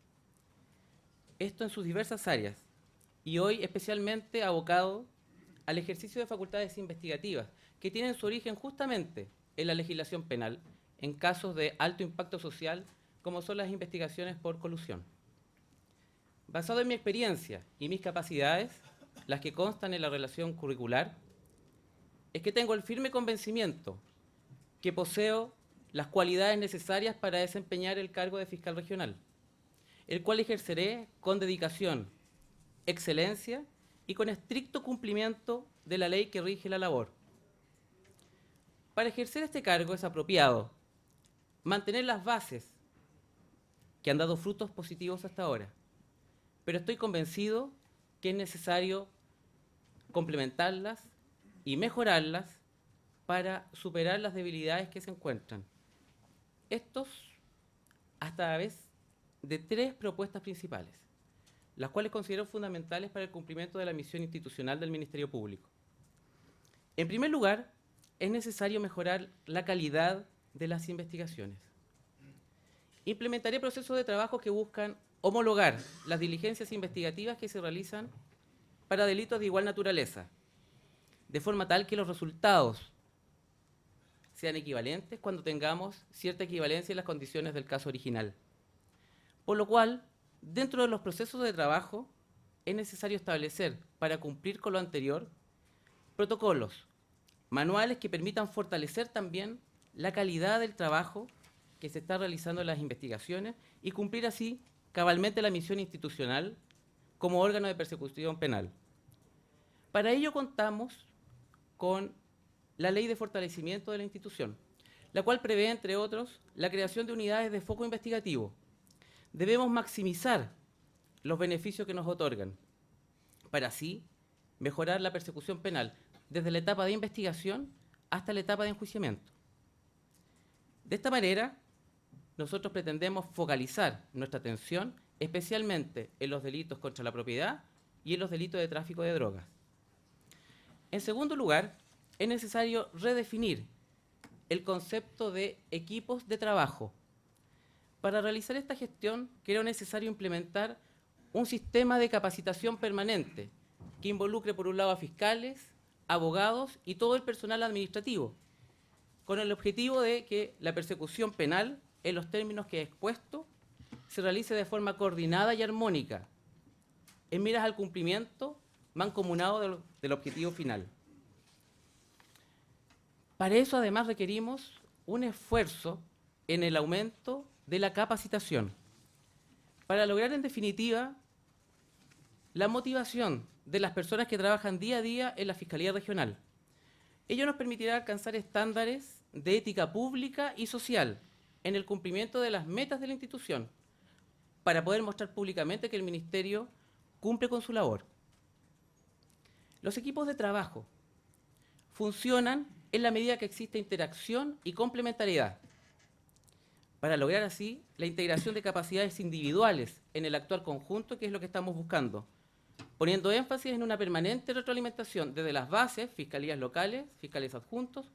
Esto en sus diversas áreas, y hoy especialmente abocado al ejercicio de facultades investigativas, que tienen su origen justamente en la legislación penal, en casos de alto impacto social, como son las investigaciones por colusión. Basado en mi experiencia y mis capacidades, las que constan en la relación curricular, es que tengo el firme convencimiento que poseo las cualidades necesarias para desempeñar el cargo de fiscal regional, el cual ejerceré con dedicación, excelencia y con estricto cumplimiento de la ley que rige la labor. Para ejercer este cargo es apropiado mantener las bases que han dado frutos positivos hasta ahora, pero estoy convencido que es necesario complementarlas y mejorarlas para superar las debilidades que se encuentran. Estos, hasta a vez, de 3 propuestas principales, las cuales considero fundamentales para el cumplimiento de la misión institucional del Ministerio Público. En primer lugar, es necesario mejorar la calidad de las investigaciones. Implementaré procesos de trabajo que buscan homologar las diligencias investigativas que se realizan para delitos de igual naturaleza, de forma tal que los resultados sean equivalentes cuando tengamos cierta equivalencia en las condiciones del caso original. Por lo cual, dentro de los procesos de trabajo, es necesario establecer, para cumplir con lo anterior, protocolos, manuales que permitan fortalecer también la calidad del trabajo que se está realizando en las investigaciones y cumplir así cabalmente la misión institucional como órgano de persecución penal. Para ello contamos con la Ley de Fortalecimiento de la Institución, la cual prevé, entre otros, la creación de unidades de foco investigativo. Debemos maximizar los beneficios que nos otorgan, para así mejorar la persecución penal, desde la etapa de investigación hasta la etapa de enjuiciamiento. De esta manera, nosotros pretendemos focalizar nuestra atención especialmente en los delitos contra la propiedad y en los delitos de tráfico de drogas. En segundo lugar, es necesario redefinir el concepto de equipos de trabajo. Para realizar esta gestión, creo necesario implementar un sistema de capacitación permanente que involucre, por un lado, a fiscales, abogados y todo el personal administrativo, con el objetivo de que la persecución penal, en los términos que he expuesto, se realice de forma coordinada y armónica, en miras al cumplimiento mancomunado del objetivo final. Para eso, además, requerimos un esfuerzo en el aumento de la capacitación, para lograr, en definitiva, la motivación de las personas que trabajan día a día en la Fiscalía Regional. Ello nos permitirá alcanzar estándares de ética pública y social en el cumplimiento de las metas de la institución, para poder mostrar públicamente que el Ministerio cumple con su labor. Los equipos de trabajo funcionan en la medida que existe interacción y complementariedad, para lograr así la integración de capacidades individuales en el actuar conjunto, que es lo que estamos buscando, poniendo énfasis en una permanente retroalimentación desde las bases, fiscalías locales, fiscales adjuntos,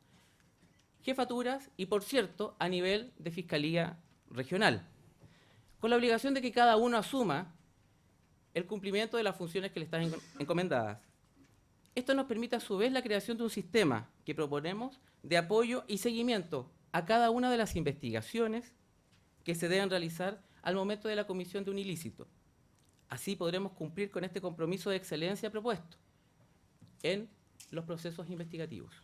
jefaturas y, por cierto, a nivel de fiscalía regional, con la obligación de que cada uno asuma el cumplimiento de las funciones que le están encomendadas. Esto nos permite, a su vez, la creación de un sistema que proponemos de apoyo y seguimiento a cada una de las investigaciones que se deben realizar al momento de la comisión de un ilícito. Así podremos cumplir con este compromiso de excelencia propuesto en los procesos investigativos.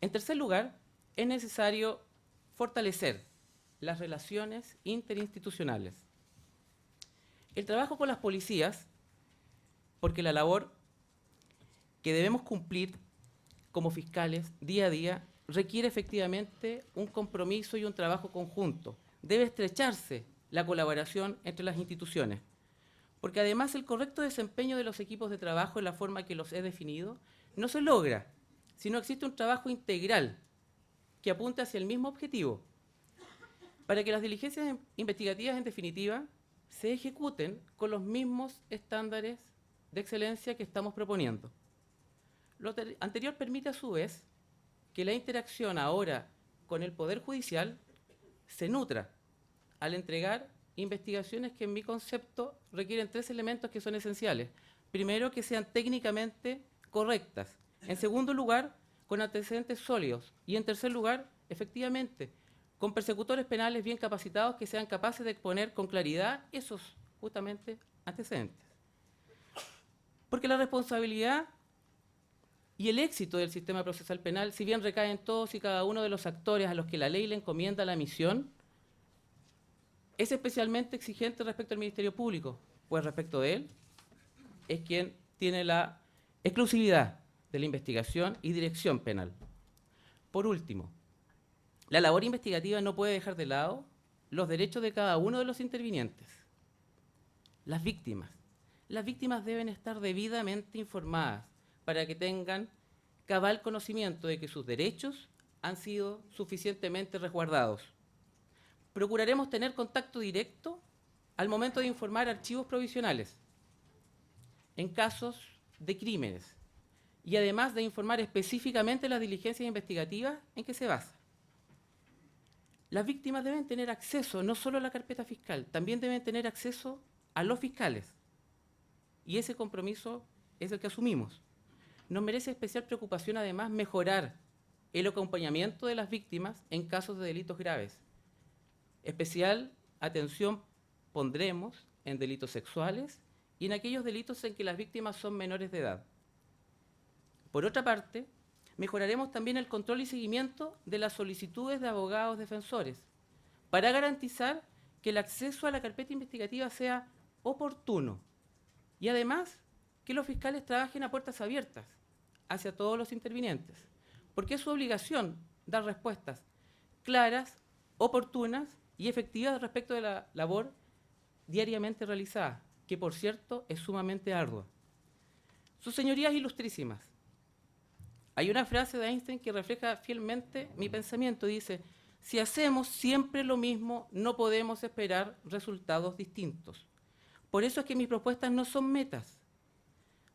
En tercer lugar, es necesario fortalecer las relaciones interinstitucionales. El trabajo con las policías, porque la labor que debemos cumplir como fiscales día a día requiere efectivamente un compromiso y un trabajo conjunto. Debe estrecharse la colaboración entre las instituciones, porque además el correcto desempeño de los equipos de trabajo en la forma que los he definido no se logra si no existe un trabajo integral que apunte hacia el mismo objetivo, para que las diligencias investigativas, en definitiva, se ejecuten con los mismos estándares de excelencia que estamos proponiendo. Lo anterior permite, a su vez, que la interacción ahora con el Poder Judicial se nutra al entregar investigaciones que, en mi concepto, requieren 3 elementos que son esenciales. Primero, que sean técnicamente correctas. En segundo lugar, con antecedentes sólidos. Y en tercer lugar, efectivamente, con persecutores penales bien capacitados que sean capaces de exponer con claridad esos, justamente, antecedentes. Porque la responsabilidad y el éxito del sistema procesal penal, si bien recae en todos y cada uno de los actores a los que la ley le encomienda la misión, es especialmente exigente respecto al Ministerio Público, pues respecto de él es quien tiene la exclusividad de la investigación y dirección penal. Por último, la labor investigativa no puede dejar de lado los derechos de cada uno de los intervinientes. Las víctimas deben estar debidamente informadas para que tengan cabal conocimiento de que sus derechos han sido suficientemente resguardados. Procuraremos tener contacto directo al momento de informar archivos provisionales en casos de crímenes y además de informar específicamente las diligencias investigativas en que se basa. Las víctimas deben tener acceso no solo a la carpeta fiscal, también deben tener acceso a los fiscales. Y ese compromiso es el que asumimos. Nos merece especial preocupación, además, mejorar el acompañamiento de las víctimas en casos de delitos graves. Especial atención pondremos en delitos sexuales y en aquellos delitos en que las víctimas son menores de edad. Por otra parte, mejoraremos también el control y seguimiento de las solicitudes de abogados defensores para garantizar que el acceso a la carpeta investigativa sea oportuno y además que los fiscales trabajen a puertas abiertas hacia todos los intervinientes, porque es su obligación dar respuestas claras, oportunas y efectivas respecto de la labor diariamente realizada, que por cierto es sumamente ardua. Sus señorías ilustrísimas, hay una frase de Einstein que refleja fielmente mi pensamiento, dice: si hacemos siempre lo mismo, no podemos esperar resultados distintos. Por eso es que mis propuestas no son metas,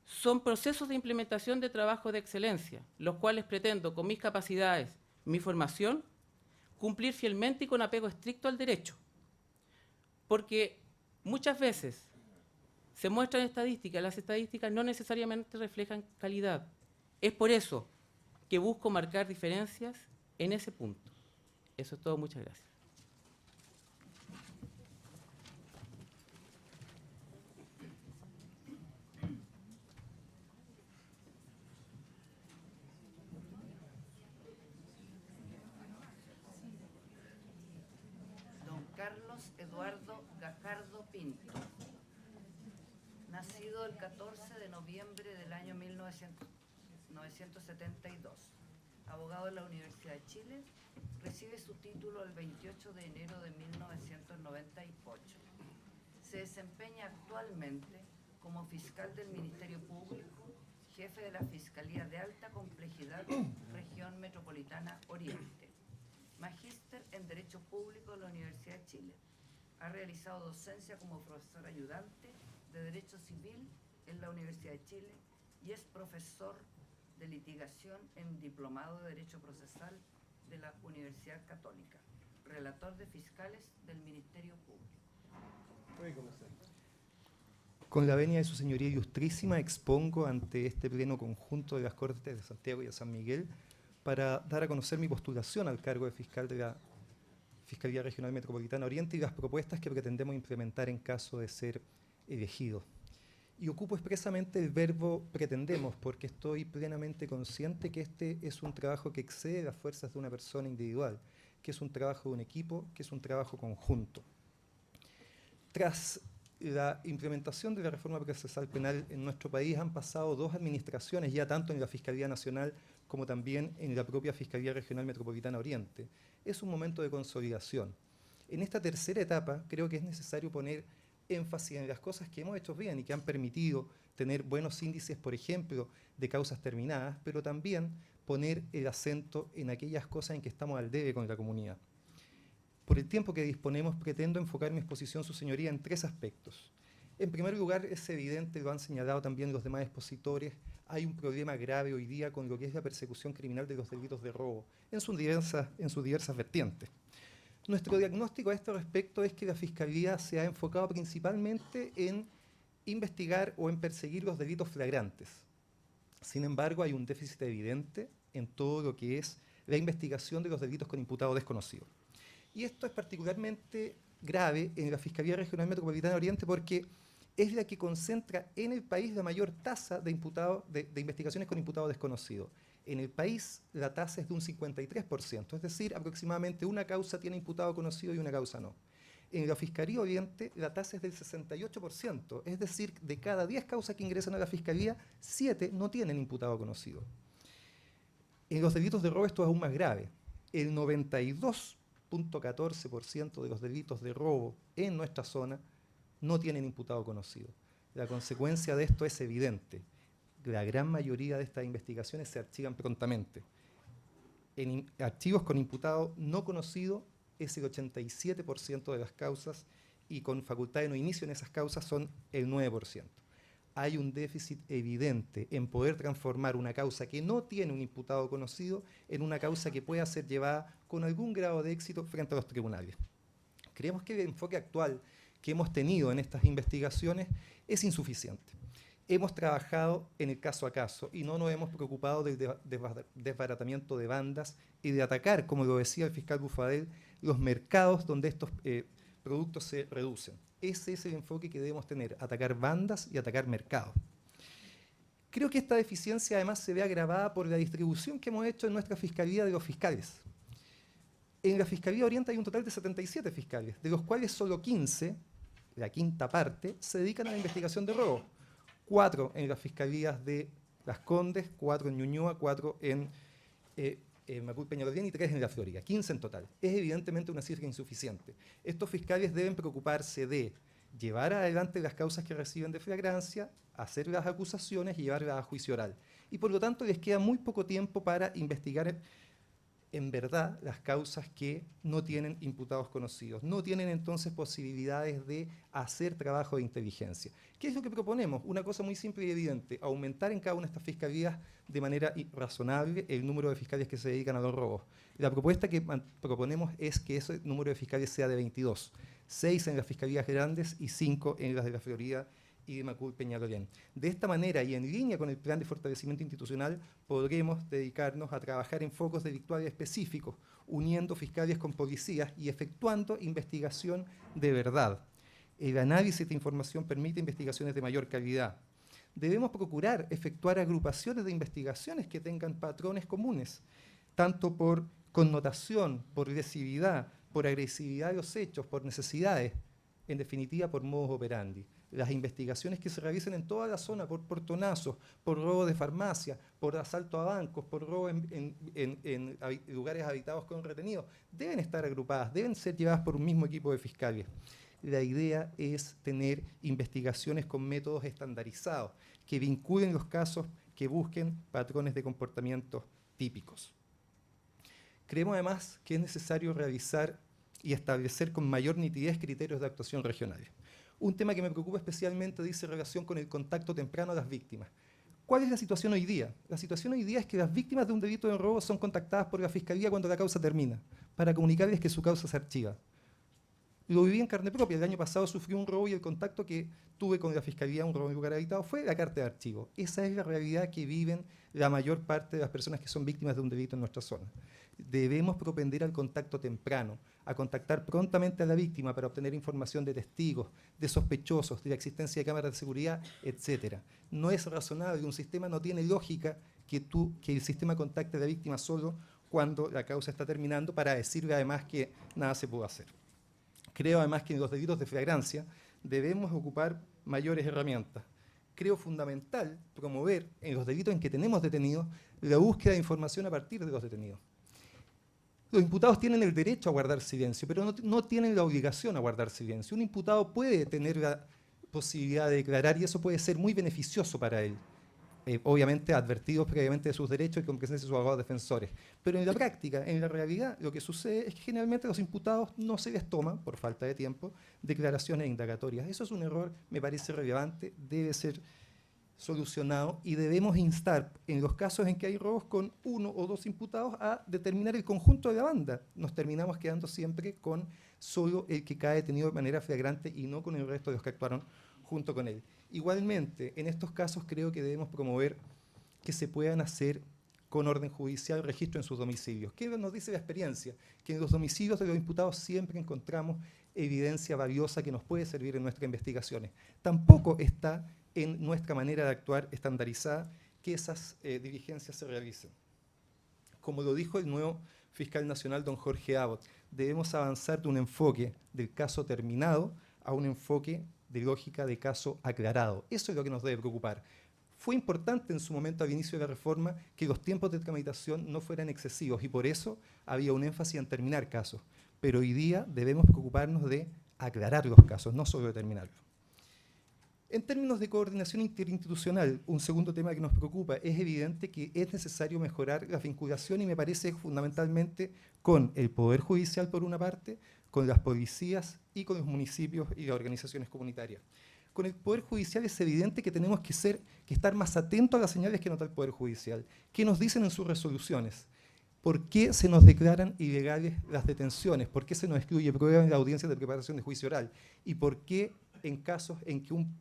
son procesos de implementación de trabajo de excelencia, los cuales pretendo, con mis capacidades, mi formación, cumplir fielmente y con apego estricto al derecho. Porque muchas veces se muestran estadísticas, las estadísticas no necesariamente reflejan calidad. Es por eso que busco marcar diferencias en ese punto. Eso es todo, muchas gracias. Don Carlos Eduardo Gajardo Pinto, nacido el 14 de noviembre del año 1972, abogado de la Universidad de Chile, recibe su título el 28 de enero de 1998. Se desempeña actualmente como fiscal del Ministerio Público, jefe de la Fiscalía de Alta Complejidad, Región Metropolitana Oriente. Magíster en Derecho Público de la Universidad de Chile. Ha realizado docencia como profesor ayudante de Derecho Civil en la Universidad de Chile y es profesor de litigación en Diplomado de Derecho Procesal de la Universidad Católica, relator de fiscales del Ministerio Público. Puede comenzar. Con la venia de su señoría ilustrísima, expongo ante este pleno conjunto de las Cortes de Santiago y de San Miguel para dar a conocer mi postulación al cargo de fiscal de la Fiscalía Regional Metropolitana Oriente y las propuestas que pretendemos implementar en caso de ser elegido. Y ocupo expresamente el verbo pretendemos porque estoy plenamente consciente que este es un trabajo que excede las fuerzas de una persona individual, que es un trabajo de un equipo, que es un trabajo conjunto. Tras la implementación de la reforma procesal penal en nuestro país han pasado 2 administraciones, ya tanto en la Fiscalía Nacional como también en la propia Fiscalía Regional Metropolitana Oriente. Es un momento de consolidación. En esta tercera etapa creo que es necesario poner énfasis en las cosas que hemos hecho bien y que han permitido tener buenos índices, por ejemplo, de causas terminadas, pero también poner el acento en aquellas cosas en que estamos al debe con la comunidad. Por el tiempo que disponemos, pretendo enfocar mi exposición, su señoría, en 3 aspectos. En primer lugar, es evidente, lo han señalado también los demás expositores, hay un problema grave hoy día con lo que es la persecución criminal de los delitos de robo, en sus diversas vertientes. Nuestro diagnóstico a este respecto es que la Fiscalía se ha enfocado principalmente en investigar o en perseguir los delitos flagrantes. Sin embargo, hay un déficit evidente en todo lo que es la investigación de los delitos con imputado desconocido. Y esto es particularmente grave en la Fiscalía Regional Metropolitana Oriente porque es la que concentra en el país la mayor tasa de investigaciones con imputado desconocido. En el país la tasa es de un 53%, es decir, aproximadamente una causa tiene imputado conocido y una causa no. En la Fiscalía Oriente la tasa es del 68%, es decir, de cada 10 causas que ingresan a la Fiscalía, 7 no tienen imputado conocido. En los delitos de robo esto es aún más grave. El 92.14% de los delitos de robo en nuestra zona no tienen imputado conocido. La consecuencia de esto es evidente. la gran mayoría de estas investigaciones se archivan prontamente. En archivos con imputado no conocido es el 87% de las causas y con facultad de no inicio en esas causas son el 9%. Hay un déficit evidente en poder transformar una causa que no tiene un imputado conocido en una causa que pueda ser llevada con algún grado de éxito frente a los tribunales. Creemos que el enfoque actual que hemos tenido en estas investigaciones es insuficiente. Hemos trabajado en el caso a caso y no nos hemos preocupado del desbaratamiento de bandas y de atacar, como lo decía el fiscal Bufadel, los mercados donde estos productos se reducen. Ese es el enfoque que debemos tener, atacar bandas y atacar mercados. Creo que esta deficiencia además se ve agravada por la distribución que hemos hecho en nuestra fiscalía de los fiscales. En la Fiscalía Oriente hay un total de 77 fiscales, de los cuales solo 15, la quinta parte, se dedican a la investigación de robo. 4 en las fiscalías de Las Condes, 4 en Ñuñoa, 4 en Macul Peñalolén y 3 en La Florida, 15 en total. Es evidentemente una cifra insuficiente. Estos fiscales deben preocuparse de llevar adelante las causas que reciben de flagrancia, hacer las acusaciones y llevarlas a juicio oral. Y por lo tanto les queda muy poco tiempo para investigar en verdad las causas que no tienen imputados conocidos. No tienen entonces posibilidades de hacer trabajo de inteligencia. ¿Qué es lo que proponemos? Una cosa muy simple y evidente, aumentar en cada una de estas fiscalías de manera razonable el número de fiscales que se dedican a los robos. La propuesta que proponemos es que ese número de fiscales sea de 22, 6 en las fiscalías grandes y 5 en las de La Florida y de Macul Peñalolén. De esta manera y en línea con el plan de fortalecimiento institucional podremos dedicarnos a trabajar en focos delictuales específicos, uniendo fiscales con policías y efectuando investigación de verdad. El análisis de información permite investigaciones de mayor calidad. Debemos procurar efectuar agrupaciones de investigaciones que tengan patrones comunes, tanto por connotación, por lesividad, por agresividad de los hechos, por necesidades, en definitiva por modus operandi. Las investigaciones que se realicen en toda la zona por portonazos, por robo de farmacia, por asalto a bancos, por robo en lugares habitados con retenidos, deben estar agrupadas, deben ser llevadas por un mismo equipo de fiscales. La idea es tener investigaciones con métodos estandarizados, que vinculen los casos, que busquen patrones de comportamiento típicos. Creemos además que es necesario realizar y establecer con mayor nitidez criterios de actuación regionales. Un tema que me preocupa especialmente dice relación con el contacto temprano a las víctimas. ¿Cuál es la situación hoy día? La situación hoy día es que las víctimas de un delito de robo son contactadas por la Fiscalía cuando la causa termina, para comunicarles que su causa se archiva. Lo viví en carne propia. El año pasado sufrí un robo y el contacto que tuve con la Fiscalía, un robo en lugar habitado, fue la carta de archivo. Esa es la realidad que viven la mayor parte de las personas que son víctimas de un delito en nuestra zona. Debemos propender al contacto temprano, a contactar prontamente a la víctima para obtener información de testigos, de sospechosos, de la existencia de cámaras de seguridad, etc. No es razonable, un sistema no tiene lógica que el sistema contacte a la víctima solo cuando la causa está terminando para decirle además que nada se pudo hacer. Creo además que en los delitos de flagrancia debemos ocupar mayores herramientas. Creo fundamental promover en los delitos en que tenemos detenidos la búsqueda de información a partir de los detenidos. Los imputados tienen el derecho a guardar silencio, pero no tienen la obligación a guardar silencio. Un imputado puede tener la posibilidad de declarar y eso puede ser muy beneficioso para él. Obviamente advertidos previamente de sus derechos y con presencia de sus abogados defensores. Pero en la práctica, en la realidad, lo que sucede es que generalmente a los imputados no se les toma, por falta de tiempo, declaraciones indagatorias. Eso es un error, me parece relevante, debe ser solucionado y debemos instar en los casos en que hay robos con 1 o 2 imputados a determinar el conjunto de la banda. Nos terminamos quedando siempre con solo el que cae detenido de manera flagrante y no con el resto de los que actuaron junto con él. Igualmente, en estos casos creo que debemos promover que se puedan hacer con orden judicial registro en sus domicilios. ¿Qué nos dice la experiencia? Que en los domicilios de los imputados siempre encontramos evidencia valiosa que nos puede servir en nuestras investigaciones. Tampoco está en nuestra manera de actuar estandarizada que esas diligencias se realicen. Como lo dijo el nuevo fiscal nacional, don Jorge Abbott, debemos avanzar de un enfoque del caso terminado a un enfoque de lógica de caso aclarado. Eso es lo que nos debe preocupar. Fue importante en su momento al inicio de la reforma que los tiempos de tramitación no fueran excesivos y por eso había un énfasis en terminar casos. Pero hoy día debemos preocuparnos de aclarar los casos, no solo de terminarlos. En términos de coordinación interinstitucional, un segundo tema que nos preocupa, es evidente que es necesario mejorar la vinculación y me parece fundamentalmente con el Poder Judicial por una parte, con las policías y con los municipios y las organizaciones comunitarias. Con el Poder Judicial es evidente que tenemos que estar más atentos a las señales que nota el Poder Judicial. ¿Qué nos dicen en sus resoluciones? ¿Por qué se nos declaran ilegales las detenciones? ¿Por qué se nos excluye prueba en la audiencia de preparación de juicio oral? ¿Y por qué en casos en que un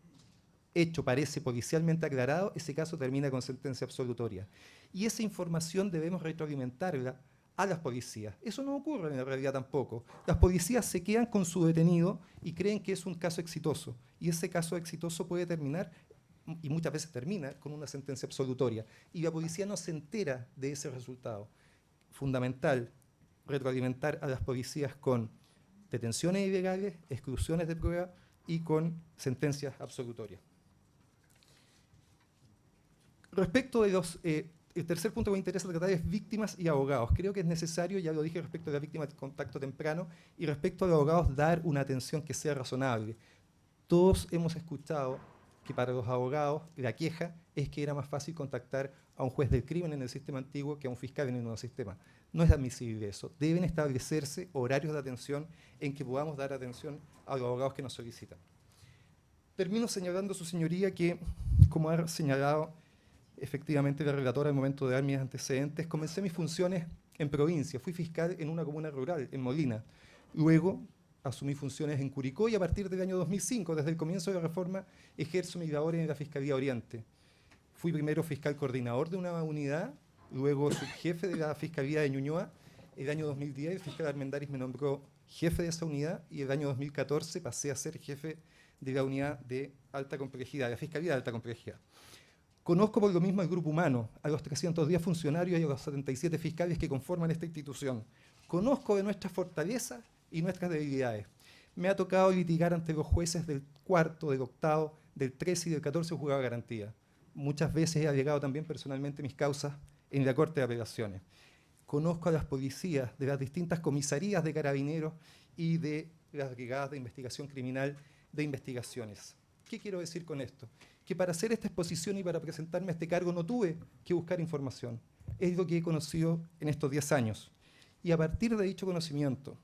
hecho parece policialmente aclarado, ese caso termina con sentencia absolutoria? Y esa información debemos retroalimentarla a las policías. Eso no ocurre en la realidad tampoco. Las policías se quedan con su detenido y creen que es un caso exitoso. Y ese caso exitoso puede terminar, y muchas veces termina, con una sentencia absolutoria. Y la policía no se entera de ese resultado. Fundamental retroalimentar a las policías con detenciones ilegales, exclusiones de prueba y con sentencias absolutorias. Respecto de el tercer punto que me interesa tratar es víctimas y abogados. Creo que es necesario, ya lo dije respecto a las víctimas de contacto temprano, y respecto a los abogados dar una atención que sea razonable. Todos hemos escuchado que para los abogados la queja es que era más fácil contactar a un juez del crimen en el sistema antiguo que a un fiscal en el nuevo sistema. No es admisible eso. Deben establecerse horarios de atención en que podamos dar atención a los abogados que nos solicitan. Termino señalando a su señoría que, como ha señalado efectivamente la relatora al momento de dar mis antecedentes, comencé mis funciones en provincia. Fui fiscal en una comuna rural, en Molina. Luego asumí funciones en Curicó y a partir del año 2005, desde el comienzo de la reforma, ejerzo mis labores en la Fiscalía Oriente. Fui primero fiscal coordinador de una unidad, luego subjefe de la Fiscalía de Ñuñoa. El año 2010 el fiscal Armendáriz me nombró jefe de esa unidad y el año 2014 pasé a ser jefe de la unidad de alta complejidad, la Fiscalía de alta complejidad. Conozco por lo mismo el grupo humano, a los 310 funcionarios y a los 77 fiscales que conforman esta institución. Conozco de nuestras fortalezas y nuestras debilidades. Me ha tocado litigar ante los jueces del 4º, del 8º, del 13 y del 14 juzgado de garantía. Muchas veces he alegado también personalmente mis causas en la Corte de Apelaciones. Conozco a las policías de las distintas comisarías de carabineros y de las brigadas de investigación criminal de investigaciones. ¿Qué quiero decir con esto? Que para hacer esta exposición y para presentarme a este cargo no tuve que buscar información. Es lo que he conocido en estos 10 años. Y a partir de dicho conocimiento,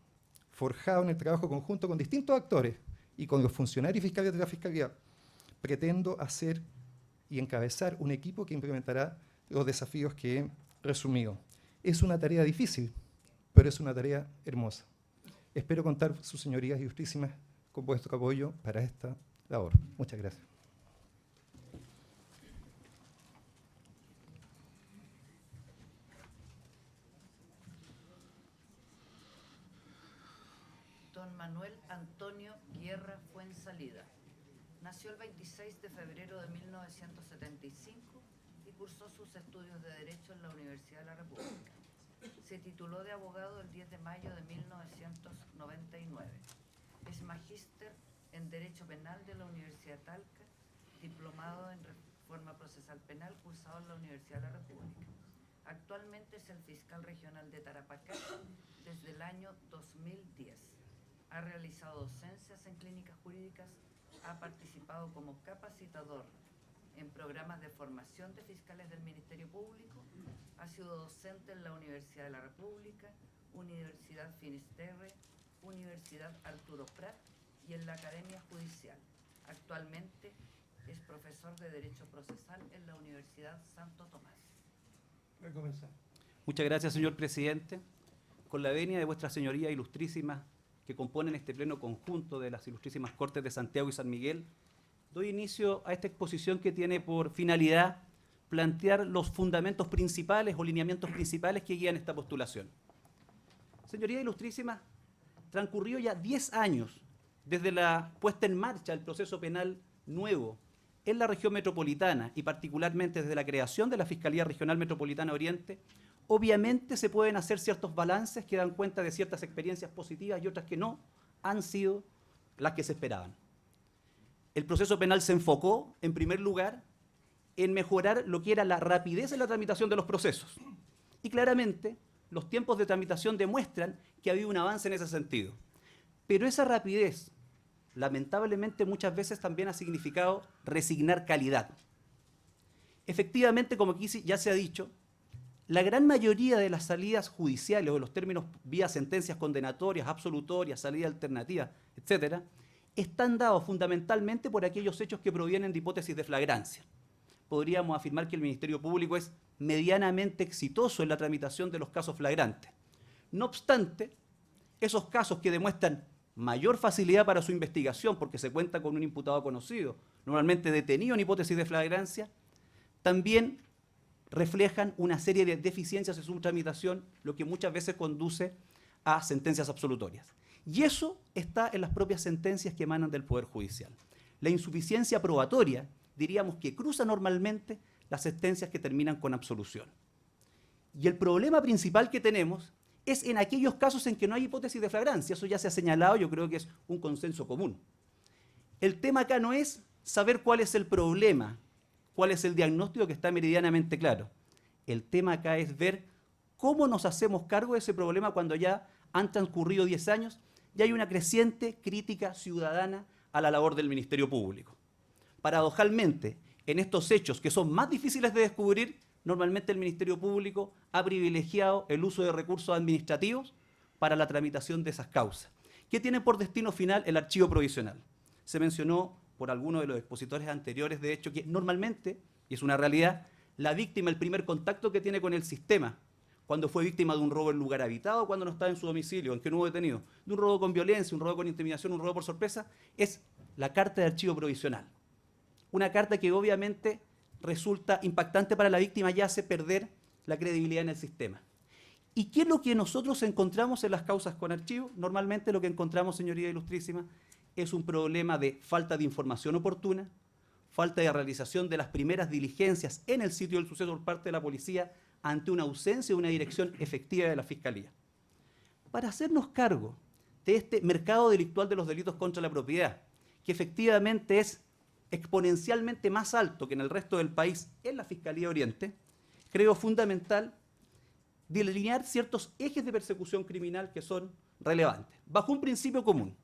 forjado en el trabajo conjunto con distintos actores y con los funcionarios fiscales de la Fiscalía, pretendo hacer y encabezar un equipo que implementará los desafíos que he resumido. Es una tarea difícil, pero es una tarea hermosa. Espero contar, sus señorías ilustrísimas, con vuestro apoyo para esta labor. Muchas gracias. Don Manuel Antonio Guerra Fuensalida. Nació el 26 de febrero de 1975 y cursó sus estudios de Derecho en la Universidad de la República. Se tituló de abogado el 10 de mayo de 1999. Es magíster en Derecho Penal de la Universidad de Talca, diplomado en Reforma Procesal Penal cursado en la Universidad de la República. Actualmente es el fiscal regional de Tarapacá desde el año 2010. Ha realizado docencias en clínicas jurídicas, ha participado como capacitador en programas de formación de fiscales del Ministerio Público, ha sido docente en la Universidad de la República, Universidad Finisterre, Universidad Arturo Prat y en la Academia Judicial. Actualmente es profesor de Derecho Procesal en la Universidad Santo Tomás. Voy a comenzar. Muchas gracias, señor presidente. Con la venia de vuestras señorías ilustrísimas que componen este pleno conjunto de las ilustrísimas Cortes de Santiago y San Miguel, doy inicio a esta exposición que tiene por finalidad plantear los fundamentos principales o lineamientos principales que guían esta postulación. Señorías ilustrísimas, transcurrió ya 10 años desde la puesta en marcha del proceso penal nuevo en la región metropolitana y particularmente desde la creación de la Fiscalía Regional Metropolitana Oriente. Obviamente se pueden hacer ciertos balances que dan cuenta de ciertas experiencias positivas y otras que no han sido las que se esperaban. El proceso penal se enfocó, en primer lugar, en mejorar lo que era la rapidez en la tramitación de los procesos. Y claramente, los tiempos de tramitación demuestran que ha habido un avance en ese sentido. Pero esa rapidez lamentablemente muchas veces también ha significado resignar calidad. Efectivamente, como aquí ya se ha dicho, la gran mayoría de las salidas judiciales o los términos vía sentencias condenatorias, absolutorias, salida alternativa, etcétera, están dados fundamentalmente por aquellos hechos que provienen de hipótesis de flagrancia. Podríamos afirmar que el Ministerio Público es medianamente exitoso en la tramitación de los casos flagrantes. No obstante, esos casos que demuestran mayor facilidad para su investigación porque se cuenta con un imputado conocido, normalmente detenido en hipótesis de flagrancia, también reflejan una serie de deficiencias en su tramitación, lo que muchas veces conduce a sentencias absolutorias. Y eso está en las propias sentencias que emanan del Poder Judicial. La insuficiencia probatoria, diríamos que cruza normalmente las sentencias que terminan con absolución. Y el problema principal que tenemos es en aquellos casos en que no hay hipótesis de flagrancia. Eso ya se ha señalado, yo creo que es un consenso común. El tema acá no es saber cuál es el problema, cuál es el diagnóstico, que está meridianamente claro. El tema acá es ver cómo nos hacemos cargo de ese problema cuando ya han transcurrido 10 años y hay una creciente crítica ciudadana a la labor del Ministerio Público. Paradojalmente, en estos hechos que son más difíciles de descubrir, normalmente el Ministerio Público ha privilegiado el uso de recursos administrativos para la tramitación de esas causas, que tiene por destino final el archivo provisional. Se mencionó por algunos de los expositores anteriores, de hecho, que normalmente, y es una realidad, la víctima, el primer contacto que tiene con el sistema, cuando fue víctima de un robo en lugar habitado, cuando no estaba en su domicilio, en que no hubo detenido, de un robo con violencia, un robo con intimidación, un robo por sorpresa, es la carta de archivo provisional. Una carta que obviamente resulta impactante para la víctima y hace perder la credibilidad en el sistema. ¿Y qué es lo que nosotros encontramos en las causas con archivo? Normalmente lo que encontramos, señoría ilustrísima, es un problema de falta de información oportuna, falta de realización de las primeras diligencias en el sitio del suceso por parte de la policía ante una ausencia de una dirección efectiva de la Fiscalía. Para hacernos cargo de este mercado delictual de los delitos contra la propiedad, que efectivamente es exponencialmente más alto que en el resto del país en la Fiscalía Oriente, creo fundamental delinear ciertos ejes de persecución criminal que son relevantes, bajo un principio común.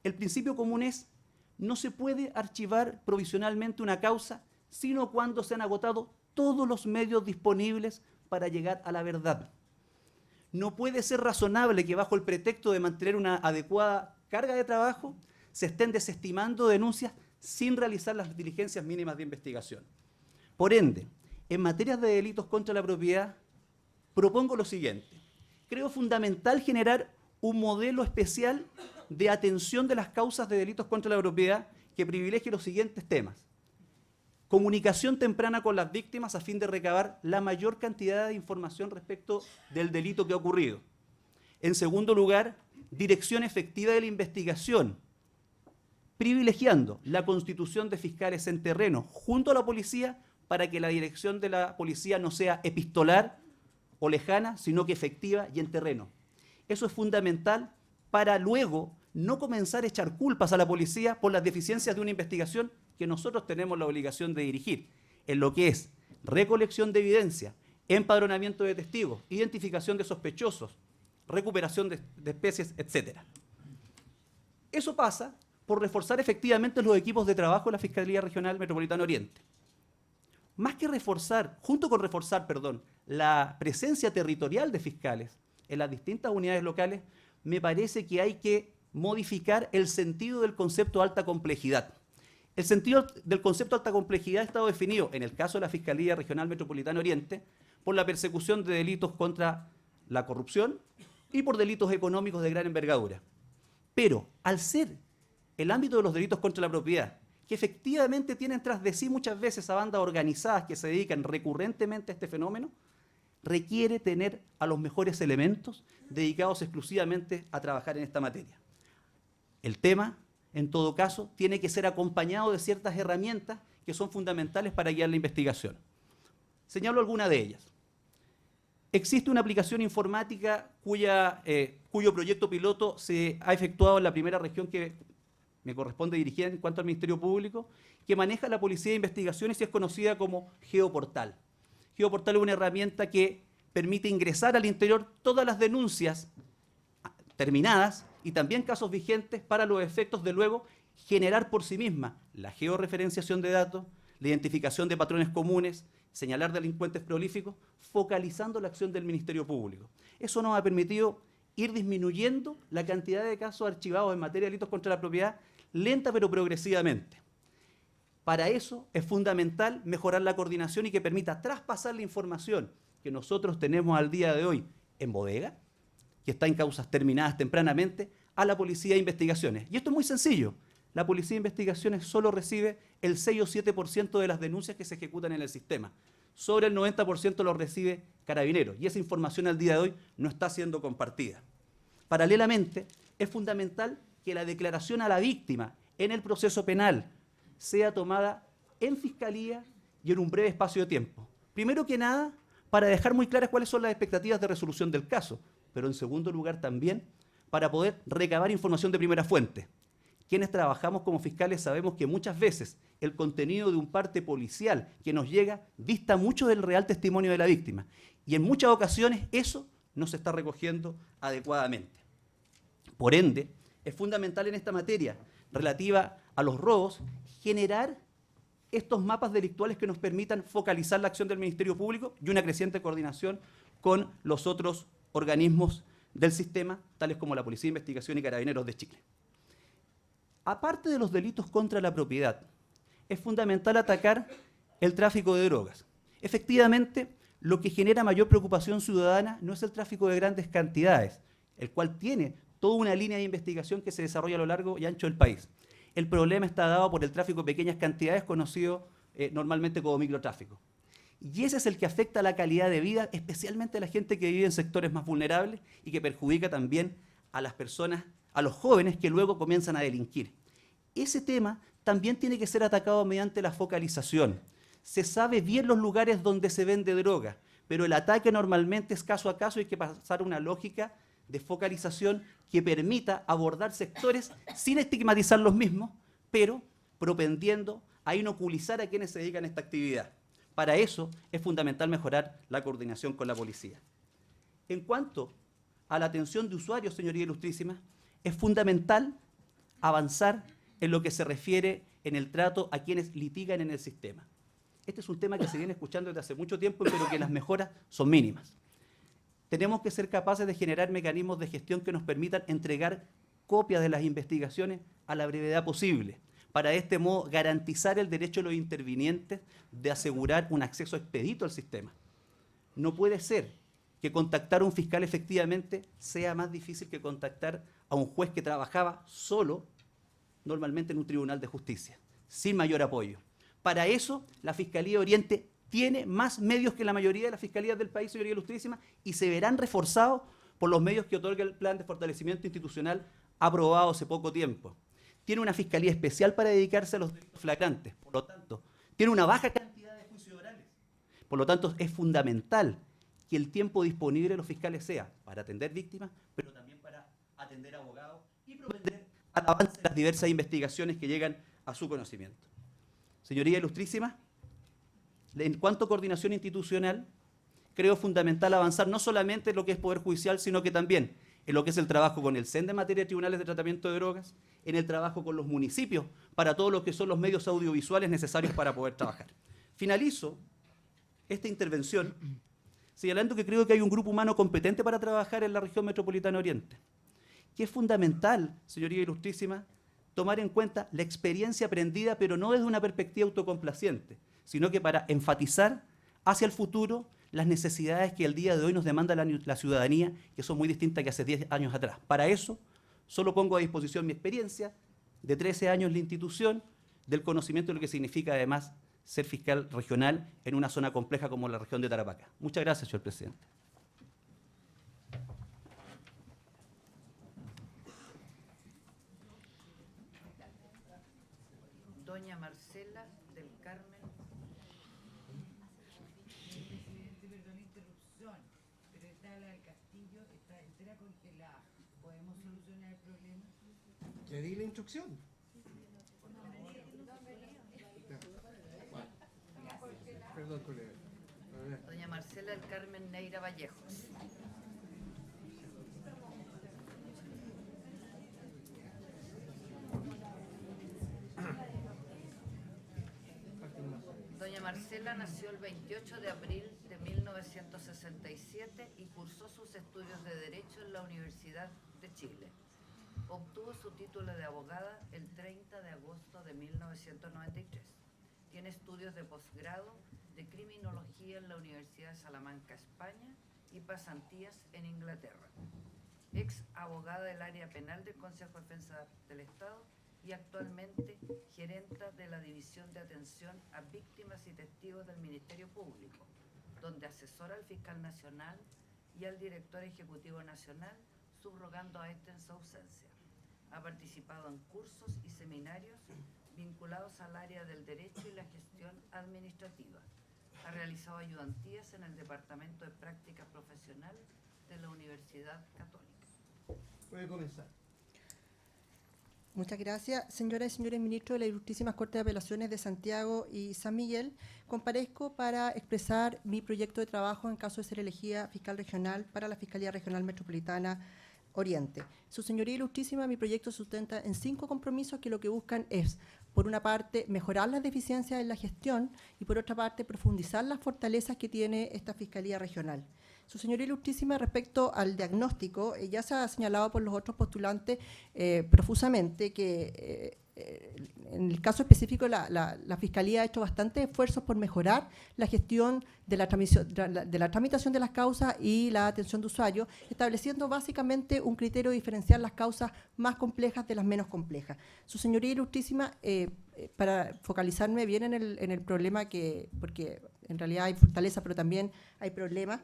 El principio común es: no se puede archivar provisionalmente una causa sino cuando se han agotado todos los medios disponibles para llegar a la verdad. No puede ser razonable que bajo el pretexto de mantener una adecuada carga de trabajo se estén desestimando denuncias sin realizar las diligencias mínimas de investigación. Por ende, en materia de delitos contra la propiedad, propongo lo siguiente. Creo fundamental generar un modelo especial de atención de las causas de delitos contra la propiedad que privilegie los siguientes temas. Comunicación temprana con las víctimas a fin de recabar la mayor cantidad de información respecto del delito que ha ocurrido. En segundo lugar, dirección efectiva de la investigación, privilegiando la constitución de fiscales en terreno junto a la policía para que la dirección de la policía no sea epistolar o lejana, sino que efectiva y en terreno. Eso es fundamental para luego no comenzar a echar culpas a la policía por las deficiencias de una investigación que nosotros tenemos la obligación de dirigir, en lo que es recolección de evidencia, empadronamiento de testigos, identificación de sospechosos, recuperación de especies, etc. Eso pasa por reforzar efectivamente los equipos de trabajo de la Fiscalía Regional Metropolitana Oriente. Más que reforzar, la presencia territorial de fiscales en las distintas unidades locales, me parece que hay que modificar el sentido del concepto de alta complejidad. El sentido del concepto de alta complejidad ha estado definido, en el caso de la Fiscalía Regional Metropolitana Oriente, por la persecución de delitos contra la corrupción y por delitos económicos de gran envergadura. Pero, al ser el ámbito de los delitos contra la propiedad, que efectivamente tienen tras de sí muchas veces a bandas organizadas que se dedican recurrentemente a este fenómeno, requiere tener a los mejores elementos dedicados exclusivamente a trabajar en esta materia. El tema, en todo caso, tiene que ser acompañado de ciertas herramientas que son fundamentales para guiar la investigación. Señalo alguna de ellas. Existe una aplicación informática cuyo proyecto piloto se ha efectuado en la primera región que me corresponde dirigir en cuanto al Ministerio Público, que maneja la Policía de Investigaciones y es conocida como Geoportal. Geoportal es una herramienta que permite ingresar al interior todas las denuncias terminadas y también casos vigentes para los efectos de luego generar por sí misma la georreferenciación de datos, la identificación de patrones comunes, señalar delincuentes prolíficos, focalizando la acción del Ministerio Público. Eso nos ha permitido ir disminuyendo la cantidad de casos archivados en materia de delitos contra la propiedad lenta pero progresivamente. Para eso es fundamental mejorar la coordinación y que permita traspasar la información que nosotros tenemos al día de hoy en bodega, que está en causas terminadas tempranamente, a la Policía de Investigaciones. Y esto es muy sencillo. La Policía de Investigaciones solo recibe el 6 o 7% de las denuncias que se ejecutan en el sistema. Sobre el 90% lo recibe Carabineros. Y esa información al día de hoy no está siendo compartida. Paralelamente, es fundamental que la declaración a la víctima en el proceso penal sea tomada en Fiscalía y en un breve espacio de tiempo. Primero que nada, para dejar muy claras cuáles son las expectativas de resolución del caso, pero en segundo lugar también para poder recabar información de primera fuente. Quienes trabajamos como fiscales sabemos que muchas veces el contenido de un parte policial que nos llega dista mucho del real testimonio de la víctima y en muchas ocasiones eso no se está recogiendo adecuadamente. Por ende, es fundamental en esta materia relativa a los robos generar estos mapas delictuales que nos permitan focalizar la acción del Ministerio Público y una creciente coordinación con los otros organismos del sistema, tales como la Policía de Investigación y Carabineros de Chile. Aparte de los delitos contra la propiedad, es fundamental atacar el tráfico de drogas. Efectivamente, lo que genera mayor preocupación ciudadana no es el tráfico de grandes cantidades, el cual tiene toda una línea de investigación que se desarrolla a lo largo y ancho del país. El problema está dado por el tráfico de pequeñas cantidades, conocido normalmente como microtráfico. Y ese es el que afecta la calidad de vida, especialmente a la gente que vive en sectores más vulnerables y que perjudica también a las personas, a los jóvenes que luego comienzan a delinquir. Ese tema también tiene que ser atacado mediante la focalización. Se sabe bien los lugares donde se vende droga, pero el ataque normalmente es caso a caso y hay que pasar a una lógica de focalización que permita abordar sectores sin estigmatizar los mismos, pero propendiendo a inoculizar a quienes se dedican a esta actividad. Para eso es fundamental mejorar la coordinación con la policía. En cuanto a la atención de usuarios, señoría ilustrísima, es fundamental avanzar en lo que se refiere en el trato a quienes litigan en el sistema. Este es un tema que se viene escuchando desde hace mucho tiempo, pero que las mejoras son mínimas. Tenemos que ser capaces de generar mecanismos de gestión que nos permitan entregar copias de las investigaciones a la brevedad posible, para de este modo garantizar el derecho de los intervinientes de asegurar un acceso expedito al sistema. No puede ser que contactar a un fiscal efectivamente sea más difícil que contactar a un juez que trabajaba solo, normalmente en un tribunal de justicia, sin mayor apoyo. Para eso, la Fiscalía de Oriente tiene más medios que la mayoría de las fiscalías del país, señoría ilustrísima, y se verán reforzados por los medios que otorga el Plan de Fortalecimiento Institucional aprobado hace poco tiempo. Tiene una fiscalía especial para dedicarse a los delitos flagrantes, por lo tanto, tiene una baja cantidad de juicios orales. Por lo tanto, es fundamental que el tiempo disponible de los fiscales sea para atender víctimas, pero también para atender abogados y propender al avance de las diversas investigaciones que llegan a su conocimiento. Señoría ilustrísima, en cuanto a coordinación institucional, creo fundamental avanzar no solamente en lo que es Poder Judicial, sino que también en lo que es el trabajo con el CEN en materia de tribunales de tratamiento de drogas, en el trabajo con los municipios, para todo lo que son los medios audiovisuales necesarios para poder trabajar. Finalizo esta intervención señalando que creo que hay un grupo humano competente para trabajar en la región metropolitana Oriente, que es fundamental, señoría ilustrísima, tomar en cuenta la experiencia aprendida, pero no desde una perspectiva autocomplaciente, sino que para enfatizar hacia el futuro las necesidades que el día de hoy nos demanda la ciudadanía, que son muy distintas que hace 10 años atrás. Para eso, solo pongo a disposición mi experiencia de 13 años en la institución, del conocimiento de lo que significa además ser fiscal regional en una zona compleja como la región de Tarapacá. Muchas gracias, señor presidente. Doña Marcela del Carmen. Presidente, perdón la interrupción, pero esta la del Castillo está entera congelada. ¿Podemos solucionar el problema? Le di la instrucción. Perdón, colega. A ver. Doña Marcela del Carmen Neira Vallejos. Doña Marcela nació el 28 de abril de 1967 y cursó sus estudios de Derecho en la Universidad de Chile. Obtuvo su título de abogada el 30 de agosto de 1993. Tiene estudios de posgrado de Criminología en la Universidad de Salamanca, España, y pasantías en Inglaterra. Ex abogada del área penal del Consejo de Defensa del Estado y actualmente gerenta de la División de Atención a Víctimas y Testigos del Ministerio Público, donde asesora al fiscal nacional y al director ejecutivo nacional, subrogando a este en su ausencia. Ha participado en cursos y seminarios vinculados al área del derecho y la gestión administrativa. Ha realizado ayudantías en el Departamento de Práctica Profesional de la Universidad Católica. Puede comenzar. Muchas gracias. Señoras y señores ministros de la Ilustrísima Corte de Apelaciones de Santiago y San Miguel, comparezco para expresar mi proyecto de trabajo en caso de ser elegida fiscal regional para la Fiscalía Regional Metropolitana Oriente. Su Señoría Ilustrísima, mi proyecto se sustenta en 5 compromisos que lo que buscan es, por una parte, mejorar las deficiencias en la gestión y, por otra parte, profundizar las fortalezas que tiene esta Fiscalía Regional. Su Señoría Ilustrísima, respecto al diagnóstico, ya se ha señalado por los otros postulantes profusamente que en el caso específico la Fiscalía ha hecho bastantes esfuerzos por mejorar la gestión de la tramitación de las causas y la atención de usuarios, estableciendo básicamente un criterio de diferenciar las causas más complejas de las menos complejas. Su Señoría Ilustrísima, para focalizarme bien en el problema porque en realidad hay fortaleza, pero también hay problemas,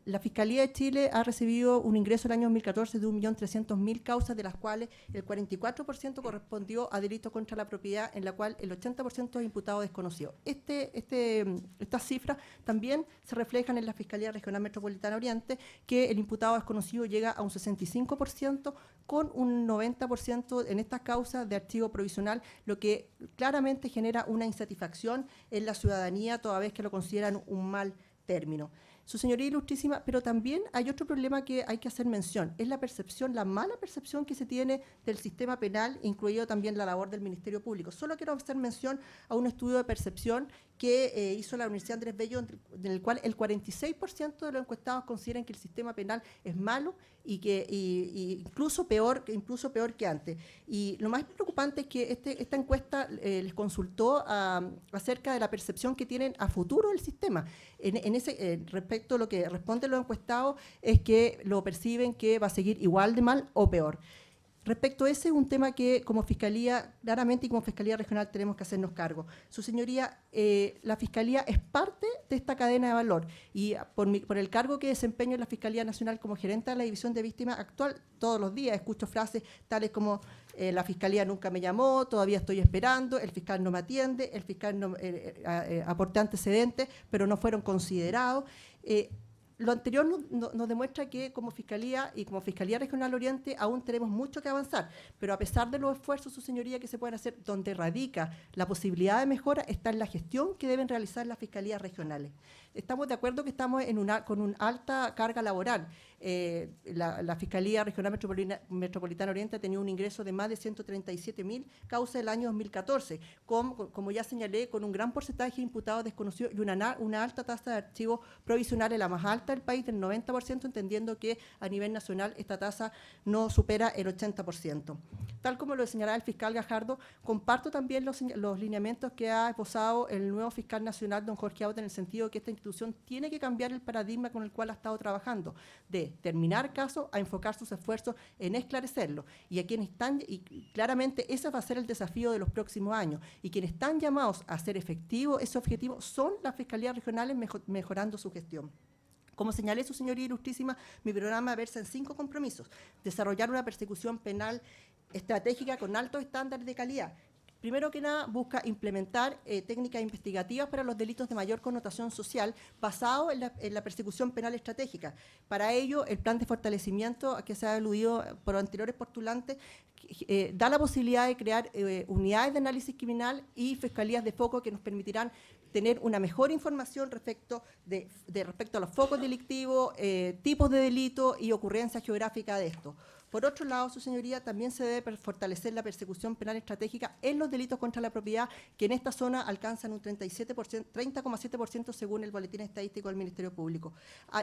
la Fiscalía de Chile ha recibido un ingreso el año 2014 de 1.300.000 causas, de las cuales el 44% correspondió a delitos contra la propiedad, en la cual el 80% es imputado desconocido. Estas cifras también se reflejan en la Fiscalía Regional Metropolitana Oriente, que el imputado desconocido llega a un 65%, con un 90% en estas causas de archivo provisional, lo que claramente genera una insatisfacción en la ciudadanía, toda vez que lo consideran un mal término. Su Señoría Ilustrísima, pero también hay otro problema que hay que hacer mención, es la percepción, la mala percepción que se tiene del sistema penal, incluido también la labor del Ministerio Público. Solo quiero hacer mención a un estudio de percepción que hizo la Universidad Andrés Bello, en el cual el 46% de los encuestados consideran que el sistema penal es malo y incluso peor que antes. Y lo más preocupante es que esta encuesta les consultó acerca de la percepción que tienen a futuro del sistema. Respecto a lo que responden los encuestados, es que lo perciben que va a seguir igual de mal o peor. Respecto a ese, es un tema que como Fiscalía, claramente, y como Fiscalía Regional tenemos que hacernos cargo. Su Señoría, la Fiscalía es parte de esta cadena de valor y por el cargo que desempeño en la Fiscalía Nacional como gerente de la División de Víctimas actual, todos los días escucho frases tales como la Fiscalía nunca me llamó, todavía estoy esperando, el fiscal no me atiende, el fiscal no, aporté antecedentes, pero no fueron considerados. Lo anterior nos demuestra que como Fiscalía y como Fiscalía Regional Oriente aún tenemos mucho que avanzar, pero a pesar de los esfuerzos, Su Señoría, que se pueden hacer, donde radica la posibilidad de mejora está en la gestión que deben realizar las Fiscalías regionales. Estamos de acuerdo que estamos con una alta carga laboral. La Fiscalía Regional Metropolitana Oriente ha tenido un ingreso de más de 137.000 causas el año 2014, como ya señalé, con un gran porcentaje de imputados desconocidos y una alta tasa de archivos provisionales, la más alta del país, del 90%, entendiendo que a nivel nacional esta tasa no supera el 80%. Tal como lo señalaba el fiscal Gajardo, comparto también los lineamientos que ha esbozado el nuevo fiscal nacional, don Jorge Auta, en el sentido de que esta institución tiene que cambiar el paradigma con el cual ha estado trabajando, de terminar casos a enfocar sus esfuerzos en esclarecerlo. Y claramente ese va a ser el desafío de los próximos años. Y quienes están llamados a hacer efectivo ese objetivo son las Fiscalías Regionales, mejorando su gestión. Como señalé, Su Señoría Ilustrísima, mi programa versa en 5 compromisos. Desarrollar una persecución penal estratégica con altos estándares de calidad. Primero que nada, busca implementar técnicas investigativas para los delitos de mayor connotación social basado en la persecución penal estratégica. Para ello, el plan de fortalecimiento a que se ha aludido por anteriores postulantes da la posibilidad de crear unidades de análisis criminal y fiscalías de foco que nos permitirán tener una mejor información respecto a los focos delictivos, tipos de delitos y ocurrencias geográficas de estos. Por otro lado, su señoría, también se debe fortalecer la persecución penal estratégica en los delitos contra la propiedad, que en esta zona alcanzan un 30,7% según el boletín estadístico del Ministerio Público.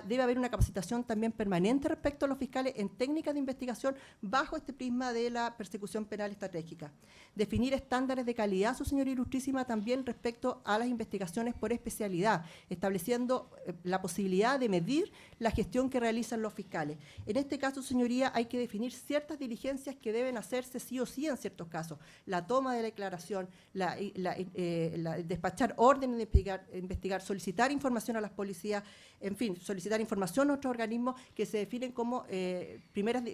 Debe haber una capacitación también permanente respecto a los fiscales en técnicas de investigación bajo este prisma de la persecución penal estratégica. Definir estándares de calidad, su señoría ilustrísima, también respecto a las investigaciones por especialidad, estableciendo la posibilidad de medir la gestión que realizan los fiscales. En este caso, señoría, hay que definir ciertas diligencias que deben hacerse sí o sí en ciertos casos. La toma de la declaración, despachar órdenes de investigar, solicitar información a las policías, en fin, solicitar información a otros organismos que se definen como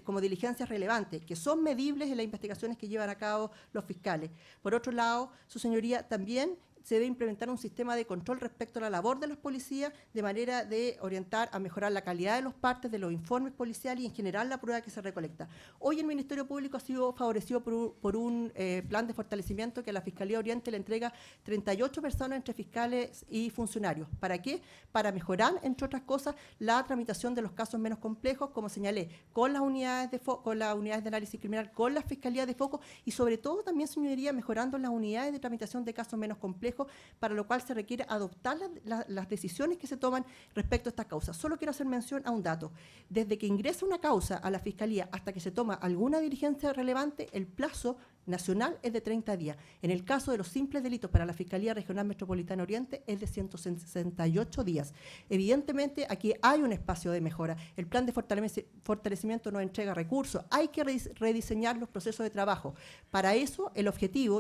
como diligencias relevantes, que son medibles en las investigaciones que llevan a cabo los fiscales. Por otro lado, su señoría, también se debe implementar un sistema de control respecto a la labor de los policías, de manera de orientar a mejorar la calidad de los partes, de los informes policiales y en general la prueba que se recolecta. Hoy el Ministerio Público ha sido favorecido por un plan de fortalecimiento que la Fiscalía Oriente le entrega 38 personas entre fiscales y funcionarios. ¿Para qué? Para mejorar, entre otras cosas, la tramitación de los casos menos complejos, como señalé, con las unidades de análisis criminal, con las fiscalías de foco y sobre todo también, señoría, mejorando las unidades de tramitación de casos menos complejos, para lo cual se requiere adoptar las decisiones que se toman respecto a estas causas. Solo quiero hacer mención a un dato. Desde que ingresa una causa a la Fiscalía hasta que se toma alguna diligencia relevante, el plazo nacional es de 30 días. En el caso de los simples delitos para la Fiscalía Regional Metropolitana Oriente es de 168 días. Evidentemente, aquí hay un espacio de mejora. El plan de fortalecimiento nos entrega recursos. Hay que rediseñar los procesos de trabajo. Para eso, el objetivo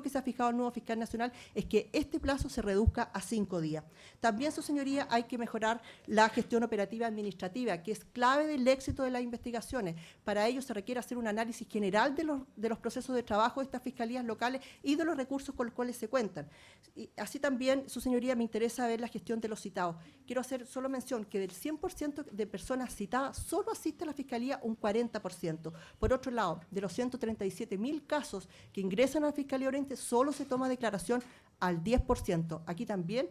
que se ha fijado el nuevo fiscal nacional es que este plazo se reduzca a 5 días. También, su señoría, hay que mejorar la gestión operativa administrativa, que es clave del éxito de las investigaciones. Para ello se requiere hacer un análisis general de los procesos de trabajo de estas fiscalías locales y de los recursos con los cuales se cuentan. Y así también, su señoría, me interesa ver la gestión de los citados. Quiero hacer solo mención que del 100% de personas citadas, solo asiste a la Fiscalía un 40%. Por otro lado, de los 137.000 casos que ingresan a la Fiscalía Oriente, solo se toma declaración al 10%. Aquí también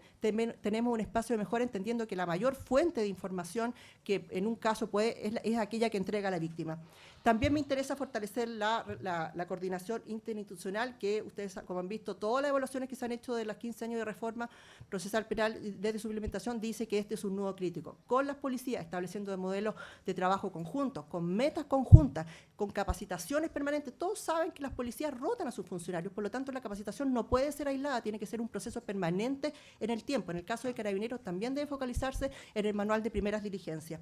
tenemos un espacio de mejora, entendiendo que la mayor fuente de información que en un caso es aquella que entrega a la víctima. También me interesa fortalecer la coordinación interinstitucional, que ustedes, como han visto, todas las evaluaciones que se han hecho de los 15 años de reforma procesal penal desde su implementación dice que este es un nudo crítico. Con las policías, estableciendo modelos de trabajo conjuntos, con metas conjuntas, con capacitaciones permanentes. Todos saben que las policías rotan a sus funcionarios, por lo tanto la capacitación no puede ser aislada, tiene que ser un proceso permanente en el tiempo. En el caso de Carabineros también debe focalizarse en el manual de primeras diligencias.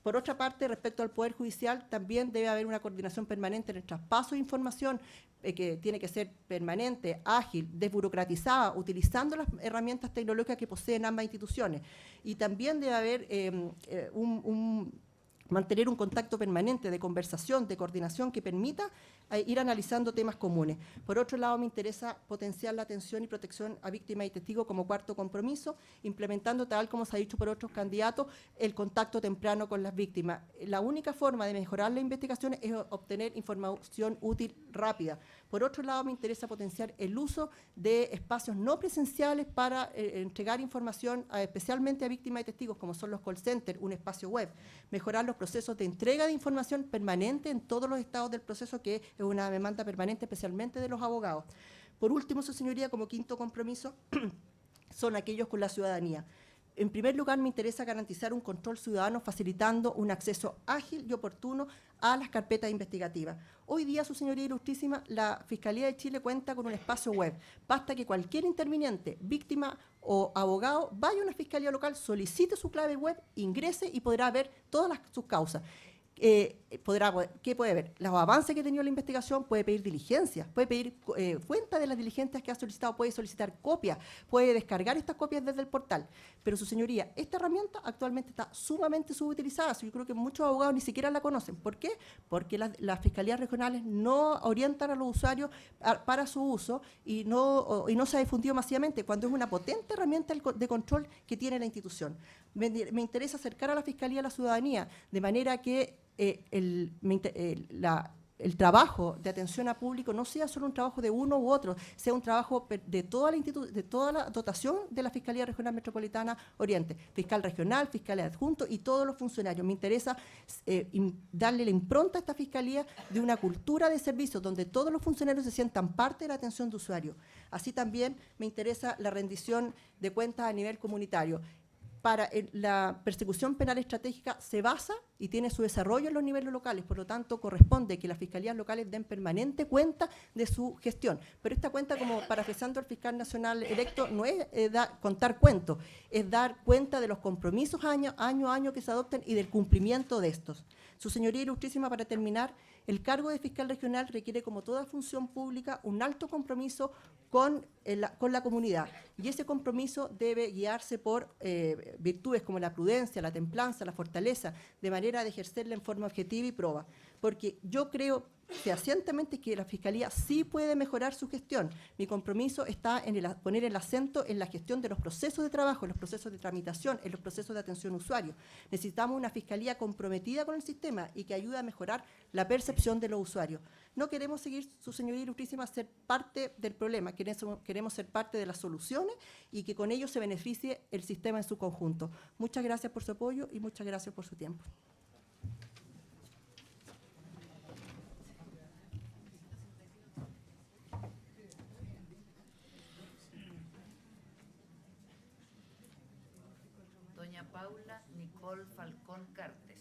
Por otra parte, respecto al Poder Judicial, también debe haber una coordinación permanente en el traspaso de información, que tiene que ser permanente, ágil, desburocratizada, utilizando las herramientas tecnológicas que poseen ambas instituciones. Y también debe haber mantener un contacto permanente de conversación, de coordinación que permita ir analizando temas comunes. Por otro lado, me interesa potenciar la atención y protección a víctimas y testigos como cuarto compromiso, implementando, tal como se ha dicho por otros candidatos, el contacto temprano con las víctimas. La única forma de mejorar las investigaciones es obtener información útil rápida. Por otro lado, me interesa potenciar el uso de espacios no presenciales para entregar información especialmente a víctimas y testigos, como son los call centers, un espacio web. Mejorar los procesos de entrega de información permanente en todos los estados del proceso, que es una demanda permanente, especialmente de los abogados. Por último, su señoría, como quinto compromiso, son aquellos con la ciudadanía. En primer lugar, me interesa garantizar un control ciudadano, facilitando un acceso ágil y oportuno a las carpetas investigativas. Hoy día, su señoría ilustrísima, la Fiscalía de Chile cuenta con un espacio web. Basta que cualquier interviniente, víctima o abogado, vaya a una fiscalía local, solicite su clave web, ingrese y podrá ver todas sus causas. ¿Qué puede ver? Los avances que ha tenido la investigación, puede pedir diligencias, puede pedir cuenta de las diligencias que ha solicitado, puede solicitar copias, puede descargar estas copias desde el portal. Pero, su señoría, esta herramienta actualmente está sumamente subutilizada. Yo creo que muchos abogados ni siquiera la conocen. ¿Por qué? Porque las fiscalías regionales no orientan a los usuarios para su uso y no se ha difundido masivamente, cuando es una potente herramienta de control que tiene la institución. Me interesa acercar a la Fiscalía a la ciudadanía, de manera que el trabajo de atención a público no sea solo un trabajo de uno u otro, sea un trabajo de toda la dotación de la Fiscalía Regional Metropolitana Oriente, fiscal regional, fiscal adjunto y todos los funcionarios. Me interesa darle la impronta a esta Fiscalía de una cultura de servicio donde todos los funcionarios se sientan parte de la atención de usuario. Así también me interesa la rendición de cuentas a nivel comunitario. La persecución penal estratégica se basa y tiene su desarrollo en los niveles locales, por lo tanto corresponde que las fiscalías locales den permanente cuenta de su gestión. Pero esta cuenta, como parafraseando al fiscal nacional electo, no es contar cuentos, es dar cuenta de los compromisos año a año que se adopten y del cumplimiento de estos. Su señoría ilustrísima, para terminar, el cargo de fiscal regional requiere, como toda función pública, un alto compromiso con la comunidad. Y ese compromiso debe guiarse por virtudes como la prudencia, la templanza, la fortaleza, de manera de ejercerla en forma objetiva y proba. Porque yo creo fehacientemente que la Fiscalía sí puede mejorar su gestión. Mi compromiso está en poner el acento en la gestión de los procesos de trabajo, en los procesos de tramitación, en los procesos de atención a usuarios. Necesitamos una Fiscalía comprometida con el sistema y que ayude a mejorar la percepción de los usuarios. No queremos seguir, su señoría ilustrísima, ser parte del problema, queremos ser parte de las soluciones y que con ello se beneficie el sistema en su conjunto. Muchas gracias por su apoyo y muchas gracias por su tiempo. Doña Paula Nicole Falcón Cartes,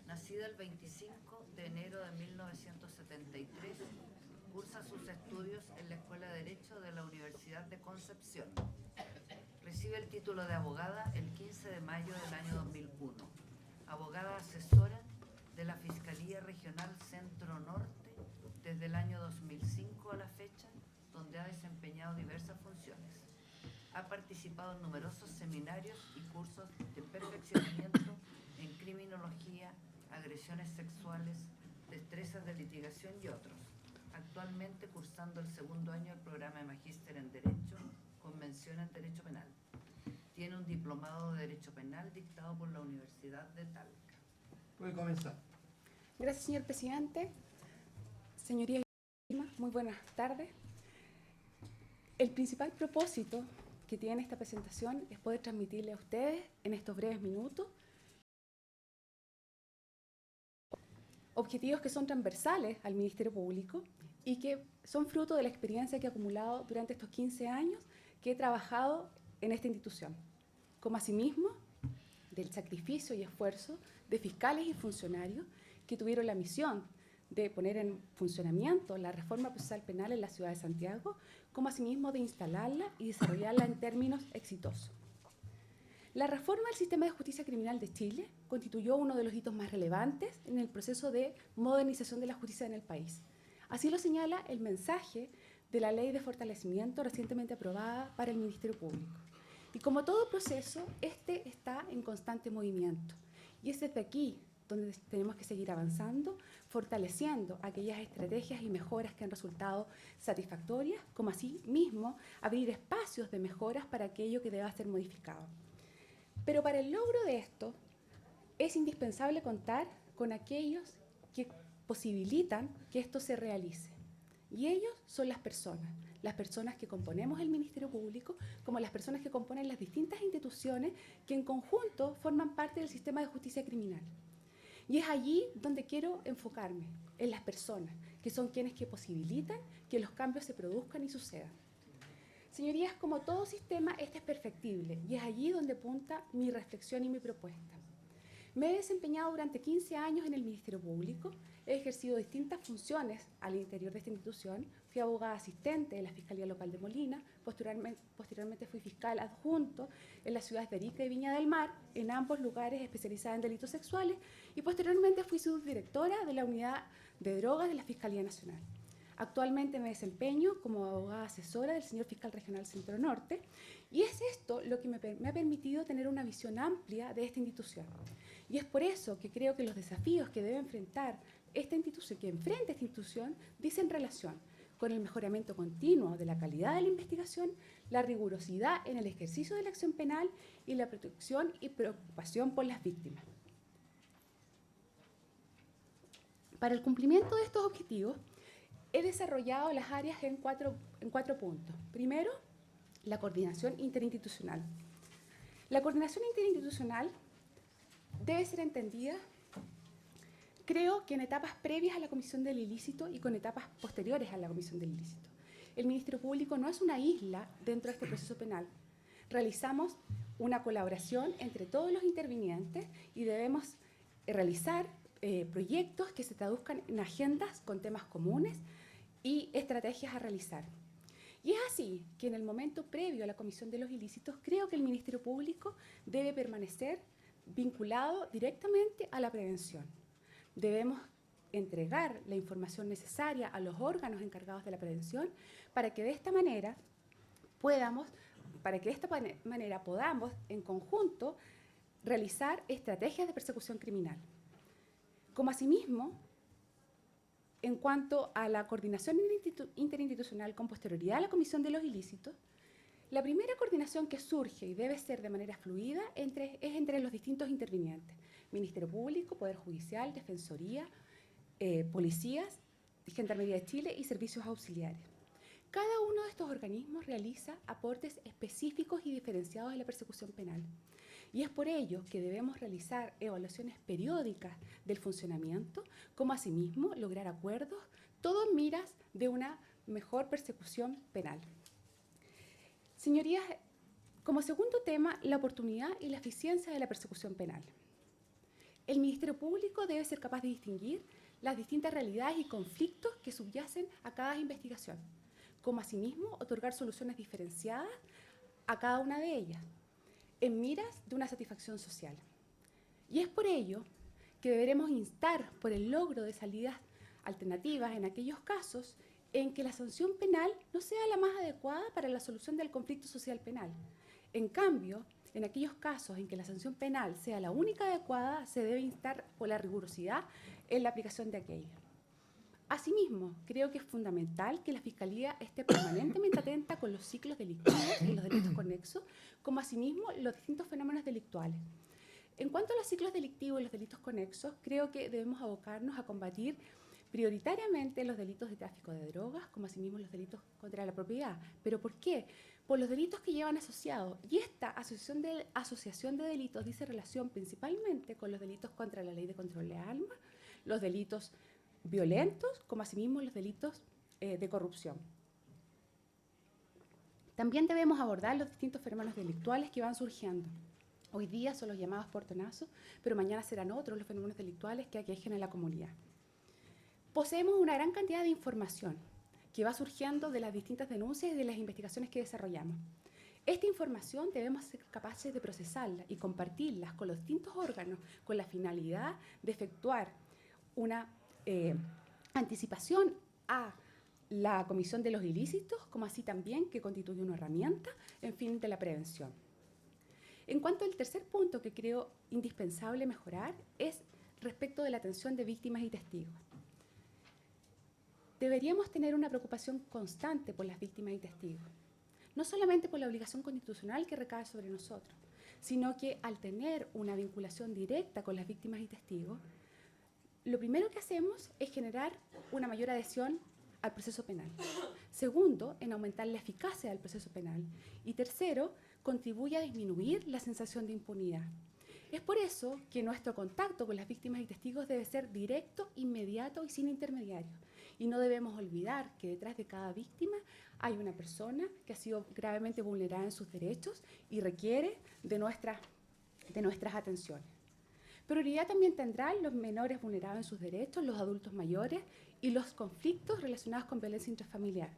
nacida el 25 de enero de 1973, cursa sus estudios en la Escuela de Derecho de la Universidad de Concepción. Recibe el título de abogada el 15 de mayo del año 2001. Abogada asesora de la Fiscalía Regional Centro Norte desde el año 2005 a la fecha, donde ha desempeñado diversas funciones. Ha participado en numerosos seminarios y cursos de perfeccionamiento en criminología, agresiones sexuales, destrezas de litigación y otros. Actualmente cursando el segundo año del programa de Magíster en Derecho, con mención en Derecho Penal. Tiene un diplomado de Derecho Penal dictado por la Universidad de Talca. Puede comenzar. Gracias, señor presidente. Señoría, muy buenas tardes. El principal propósito que tiene esta presentación es poder transmitirle a ustedes en estos breves minutos objetivos que son transversales al Ministerio Público y que son fruto de la experiencia que he acumulado durante estos 15 años que he trabajado en esta institución, como asimismo del sacrificio y esfuerzo de fiscales y funcionarios que tuvieron la misión de poner en funcionamiento la reforma procesal penal en la ciudad de Santiago, como asimismo de instalarla y desarrollarla en términos exitosos. La reforma del sistema de justicia criminal de Chile constituyó uno de los hitos más relevantes en el proceso de modernización de la justicia en el país. Así lo señala el mensaje de la Ley de Fortalecimiento recientemente aprobada para el Ministerio Público. Y como todo proceso, este está en constante movimiento. Y es desde aquí donde tenemos que seguir avanzando, fortaleciendo aquellas estrategias y mejoras que han resultado satisfactorias, como así mismo abrir espacios de mejoras para aquello que deba ser modificado. Pero para el logro de esto es indispensable contar con aquellos que posibilitan que esto se realice. Y ellos son las personas que componemos el Ministerio Público, como las personas que componen las distintas instituciones que en conjunto forman parte del sistema de justicia criminal. Y es allí donde quiero enfocarme, en las personas, que son quienes que posibilitan que los cambios se produzcan y sucedan. Señorías, como todo sistema, este es perfectible y es allí donde apunta mi reflexión y mi propuesta. Me he desempeñado durante 15 años en el Ministerio Público, he ejercido distintas funciones al interior de esta institución, fui abogada asistente de la Fiscalía Local de Molina, posteriormente fui fiscal adjunto en las ciudades de Arica y Viña del Mar, en ambos lugares especializada en delitos sexuales, y posteriormente fui subdirectora de la Unidad de Drogas de la Fiscalía Nacional. Actualmente me desempeño como abogada asesora del señor Fiscal Regional Centro Norte, y es esto lo que me ha permitido tener una visión amplia de esta institución. Y es por eso que creo que los desafíos que debe enfrentar esta institución, dicen relación con el mejoramiento continuo de la calidad de la investigación, la rigurosidad en el ejercicio de la acción penal y la protección y preocupación por las víctimas. Para el cumplimiento de estos objetivos, he desarrollado las áreas en cuatro puntos. Primero, la coordinación interinstitucional. La coordinación interinstitucional debe ser entendida, creo que en etapas previas a la comisión del ilícito y con etapas posteriores a la comisión del ilícito. El Ministerio Público no es una isla dentro de este proceso penal. Realizamos una colaboración entre todos los intervinientes y debemos realizar proyectos que se traduzcan en agendas con temas comunes y estrategias a realizar. Y es así que en el momento previo a la comisión de los ilícitos, creo que el Ministerio Público debe permanecer vinculado directamente a la prevención. Debemos entregar la información necesaria a los órganos encargados de la prevención para que de esta manera podamos en conjunto realizar estrategias de persecución criminal. Como asimismo, en cuanto a la coordinación interinstitucional con posterioridad a la comisión de los ilícitos, la primera coordinación que surge y debe ser de manera fluida es entre los distintos intervinientes: Ministerio Público, Poder Judicial, Defensoría, Policías, Gendarmería de Chile y Servicios Auxiliares. Cada uno de estos organismos realiza aportes específicos y diferenciados en la persecución penal. Y es por ello que debemos realizar evaluaciones periódicas del funcionamiento, como asimismo lograr acuerdos, todo en miras de una mejor persecución penal. Señorías, como segundo tema, la oportunidad y la eficiencia de la persecución penal. El Ministerio Público debe ser capaz de distinguir las distintas realidades y conflictos que subyacen a cada investigación, como asimismo otorgar soluciones diferenciadas a cada una de ellas, en miras de una satisfacción social. Y es por ello que deberemos instar por el logro de salidas alternativas en aquellos casos en que la sanción penal no sea la más adecuada para la solución del conflicto social penal. En cambio, en aquellos casos en que la sanción penal sea la única adecuada, se debe instar por la rigurosidad en la aplicación de aquella. Asimismo, creo que es fundamental que la Fiscalía esté permanentemente atenta con los ciclos delictivos y los delitos conexos, como asimismo los distintos fenómenos delictuales. En cuanto a los ciclos delictivos y los delitos conexos, creo que debemos abocarnos a combatir prioritariamente los delitos de tráfico de drogas, como asimismo los delitos contra la propiedad. ¿Pero por qué? Por los delitos que llevan asociados. Y esta asociación de delitos dice relación principalmente con los delitos contra la ley de control de armas, los delitos violentos, como asimismo los delitos de corrupción. También debemos abordar los distintos fenómenos delictuales que van surgiendo. Hoy día son los llamados portonazos, pero mañana serán otros los fenómenos delictuales que aquejen a la comunidad. Poseemos una gran cantidad de información que va surgiendo de las distintas denuncias y de las investigaciones que desarrollamos. Esta información debemos ser capaces de procesarla y compartirla con los distintos órganos con la finalidad de efectuar una anticipación a la comisión de los ilícitos, como así también que constituye una herramienta en fin de la prevención. En cuanto al tercer punto que creo indispensable mejorar es respecto de la atención de víctimas y testigos. Deberíamos tener una preocupación constante por las víctimas y testigos, no solamente por la obligación constitucional que recae sobre nosotros, sino que al tener una vinculación directa con las víctimas y testigos, lo primero que hacemos es generar una mayor adhesión al proceso penal. Segundo, en aumentar la eficacia del proceso penal. Y tercero, contribuye a disminuir la sensación de impunidad. Es por eso que nuestro contacto con las víctimas y testigos debe ser directo, inmediato y sin intermediarios. Y no debemos olvidar que detrás de cada víctima hay una persona que ha sido gravemente vulnerada en sus derechos y requiere de nuestras atenciones. Prioridad también tendrán los menores vulnerados en sus derechos, los adultos mayores y los conflictos relacionados con violencia intrafamiliar.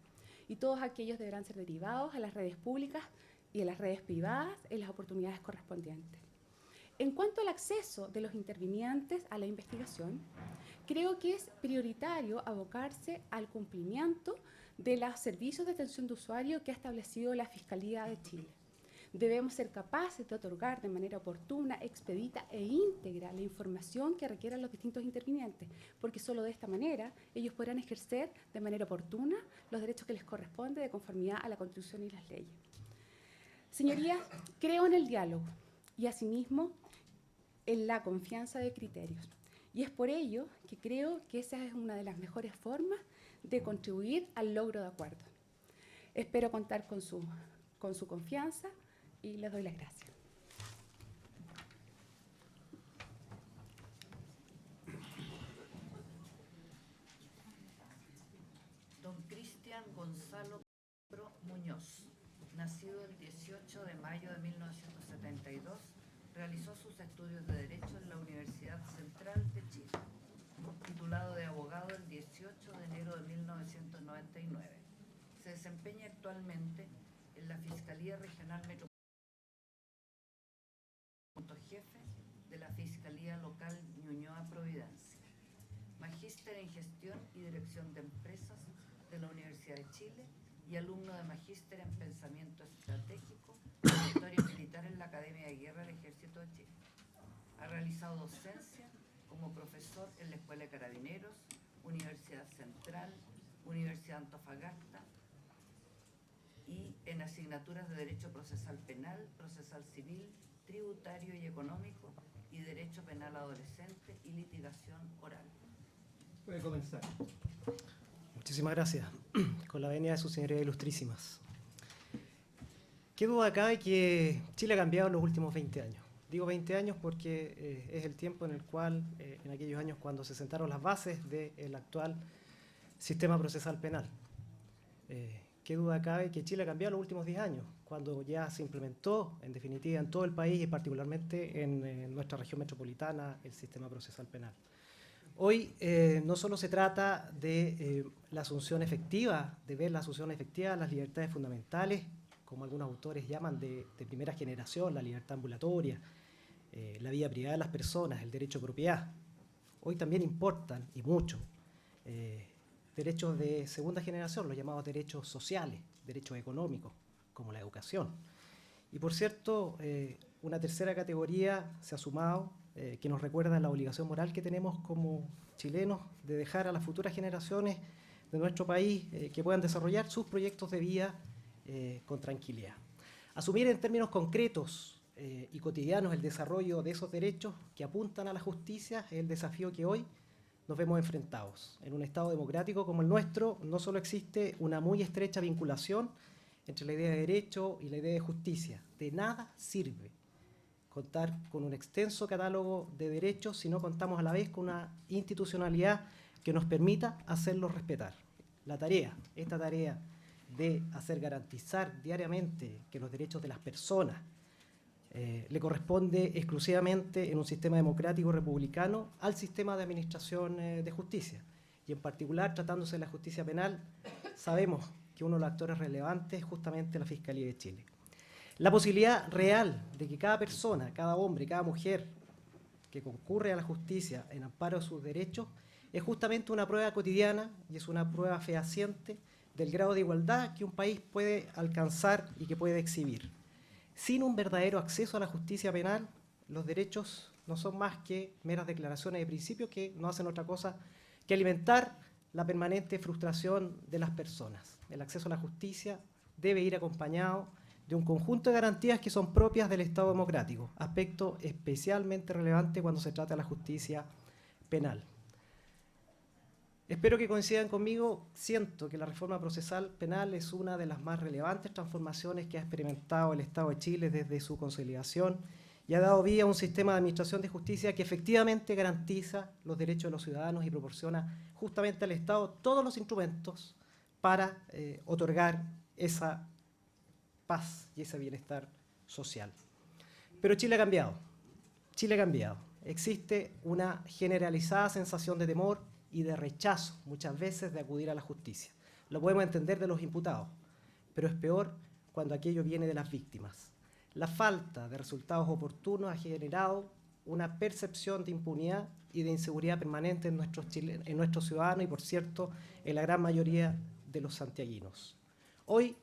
Y todos aquellos deberán ser derivados a las redes públicas y a las redes privadas en las oportunidades correspondientes. En cuanto al acceso de los intervinientes a la investigación, creo que es prioritario abocarse al cumplimiento de los servicios de atención de usuario que ha establecido la Fiscalía de Chile. Debemos ser capaces de otorgar de manera oportuna, expedita e íntegra la información que requieran los distintos intervinientes, porque solo de esta manera ellos podrán ejercer de manera oportuna los derechos que les corresponde de conformidad a la Constitución y las leyes. Señorías, creo en el diálogo y asimismo en la confianza de criterios. Y es por ello que creo que esa es una de las mejores formas de contribuir al logro de acuerdo. Espero contar con su confianza y les doy las gracias. Don Cristian Gonzalo Muñoz, nacido el 18 de mayo de 1972, realizó sus estudios de Derecho en la Universidad Central de Chile, titulado de abogado el 18 de enero de 1999. Se desempeña actualmente en la Fiscalía Regional Metropolitana, jefe de la Fiscalía Local Ñuñoa Providencia. Magíster en Gestión y Dirección de Empresas de la Universidad de Chile y alumno de Magíster en Pensamiento Estratégico y Historia Militar en la Academia de Guerra del Ejército de Chile. Ha realizado docencia como profesor en la Escuela de Carabineros, Universidad Central, Universidad de Antofagasta y en asignaturas de Derecho Procesal Penal, Procesal Civil, Tributario y Económico y Derecho Penal Adolescente y Litigación Oral. Puede comenzar. Muchísimas gracias. Con la venia de sus señorías ilustrísimas. Qué duda cabe que Chile ha cambiado en los últimos 20 años. Digo 20 años porque es el tiempo en el cual, en aquellos años cuando se sentaron las bases del actual sistema procesal penal. Qué duda cabe que Chile ha cambiado en los últimos 10 años, cuando ya se implementó, en definitiva, en todo el país y particularmente en nuestra región metropolitana, el sistema procesal penal. Hoy no solo se trata de la asunción efectiva, de ver la asunción efectiva de las libertades fundamentales, como algunos autores llaman de primera generación, la libertad ambulatoria, la vida privada de las personas, el derecho a propiedad. Hoy también importan, y mucho, derechos de segunda generación, los llamados derechos sociales, derechos económicos, como la educación. Y por cierto, una tercera categoría se ha sumado, que nos recuerda la obligación moral que tenemos como chilenos de dejar a las futuras generaciones de nuestro país que puedan desarrollar sus proyectos de vida con tranquilidad. Asumir en términos concretos y cotidianos el desarrollo de esos derechos que apuntan a la justicia es el desafío que hoy nos vemos enfrentados. En un Estado democrático como el nuestro no solo existe una muy estrecha vinculación entre la idea de derecho y la idea de justicia. De nada sirve contar con un extenso catálogo de derechos si no contamos a la vez con una institucionalidad que nos permita hacerlos respetar. Esta tarea de hacer garantizar diariamente que los derechos de las personas le corresponde exclusivamente en un sistema democrático republicano al sistema de administración de justicia. Y en particular, tratándose de la justicia penal, sabemos que uno de los actores relevantes es justamente la Fiscalía de Chile. La posibilidad real de que cada persona, cada hombre, cada mujer que concurre a la justicia en amparo de sus derechos es justamente una prueba cotidiana y es una prueba fehaciente del grado de igualdad que un país puede alcanzar y que puede exhibir. Sin un verdadero acceso a la justicia penal, los derechos no son más que meras declaraciones de principios que no hacen otra cosa que alimentar la permanente frustración de las personas. El acceso a la justicia debe ir acompañado de un conjunto de garantías que son propias del Estado democrático, aspecto especialmente relevante cuando se trata de la justicia penal. Espero que coincidan conmigo, siento que la reforma procesal penal es una de las más relevantes transformaciones que ha experimentado el Estado de Chile desde su consolidación y ha dado vía a un sistema de administración de justicia que efectivamente garantiza los derechos de los ciudadanos y proporciona justamente al Estado todos los instrumentos para otorgar esa paz y ese bienestar social. Pero Chile ha cambiado. Chile ha cambiado. Existe una generalizada sensación de temor y de rechazo, muchas veces, de acudir a la justicia. Lo podemos entender de los imputados, pero es peor cuando aquello viene de las víctimas. La falta de resultados oportunos ha generado una percepción de impunidad y de inseguridad permanente en nuestros ciudadanos y, por cierto, en la gran mayoría de los santiaguinos. Hoy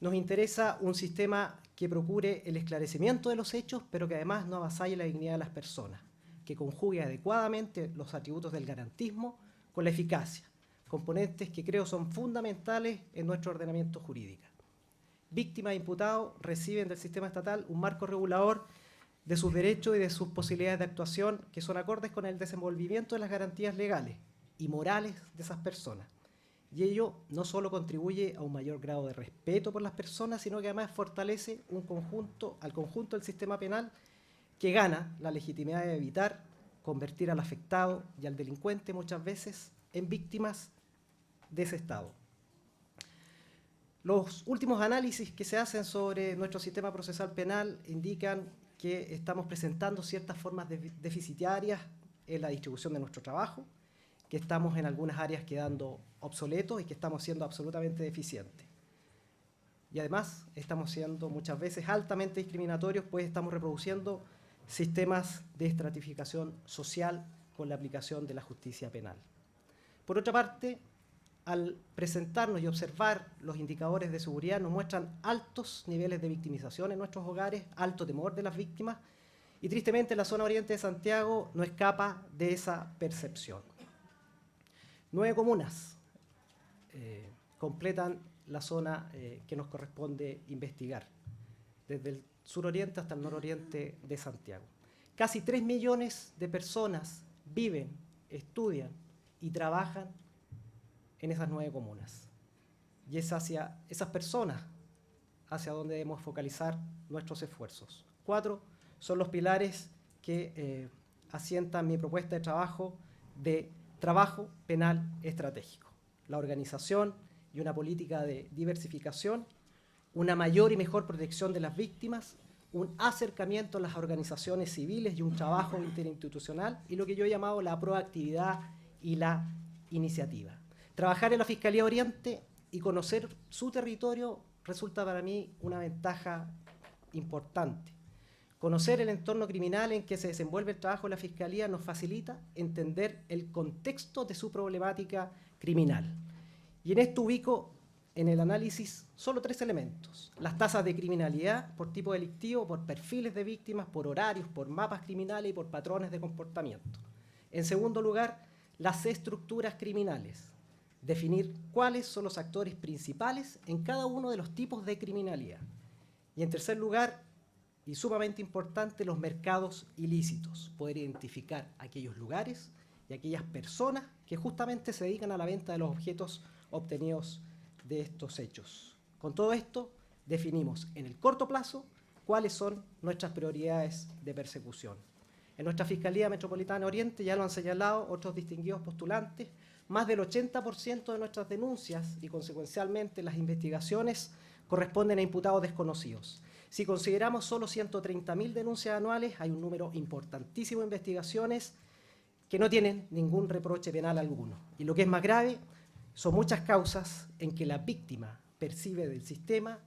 nos interesa un sistema que procure el esclarecimiento de los hechos, pero que además no avasalle la dignidad de las personas, que conjugue adecuadamente los atributos del garantismo con la eficacia, componentes que creo son fundamentales en nuestro ordenamiento jurídico. Víctimas e imputados reciben del sistema estatal un marco regulador de sus derechos y de sus posibilidades de actuación que son acordes con el desenvolvimiento de las garantías legales y morales de esas personas. Y ello no solo contribuye a un mayor grado de respeto por las personas, sino que además fortalece al conjunto del sistema penal, que gana la legitimidad de evitar convertir al afectado y al delincuente muchas veces en víctimas de ese Estado. Los últimos análisis que se hacen sobre nuestro sistema procesal penal indican que estamos presentando ciertas formas deficitarias en la distribución de nuestro trabajo, que estamos en algunas áreas quedando obsoletos y que estamos siendo absolutamente deficientes. Y además estamos siendo muchas veces altamente discriminatorios, pues estamos reproduciendo sistemas de estratificación social con la aplicación de la justicia penal. Por otra parte, al presentarnos y observar los indicadores de seguridad, nos muestran altos niveles de victimización en nuestros hogares, alto temor de las víctimas, y tristemente la zona oriente de Santiago no escapa de esa percepción. 9 comunas completan la zona que nos corresponde investigar, desde el suroriente hasta el nororiente de Santiago. Casi 3 millones de personas viven, estudian y trabajan en esas 9 comunas. Y es hacia esas personas hacia donde debemos focalizar nuestros esfuerzos. 4 son los pilares que asientan mi propuesta de trabajo penal estratégico. La organización y una política de diversificación, una mayor y mejor protección de las víctimas, un acercamiento a las organizaciones civiles y un trabajo interinstitucional, y lo que yo he llamado la proactividad y la iniciativa. Trabajar en la Fiscalía Oriente y conocer su territorio resulta para mí una ventaja importante. Conocer el entorno criminal en que se desenvuelve el trabajo de la Fiscalía nos facilita entender el contexto de su problemática criminal. Y en esto ubico en el análisis solo 3 elementos: las tasas de criminalidad por tipo delictivo, por perfiles de víctimas, por horarios, por mapas criminales y por patrones de comportamiento. En segundo lugar, las estructuras criminales, definir cuáles son los actores principales en cada uno de los tipos de criminalidad. Y en tercer lugar, y sumamente importante, los mercados ilícitos, poder identificar aquellos lugares y aquellas personas que justamente se dedican a la venta de los objetos obtenidos de estos hechos. Con todo esto, definimos en el corto plazo cuáles son nuestras prioridades de persecución. En nuestra Fiscalía Metropolitana Oriente, ya lo han señalado otros distinguidos postulantes, más del 80% de nuestras denuncias y consecuencialmente las investigaciones corresponden a imputados desconocidos. Si consideramos solo 130.000 denuncias anuales, hay un número importantísimo de investigaciones que no tienen ningún reproche penal alguno. Y lo que es más grave, son muchas causas en que la víctima percibe del sistema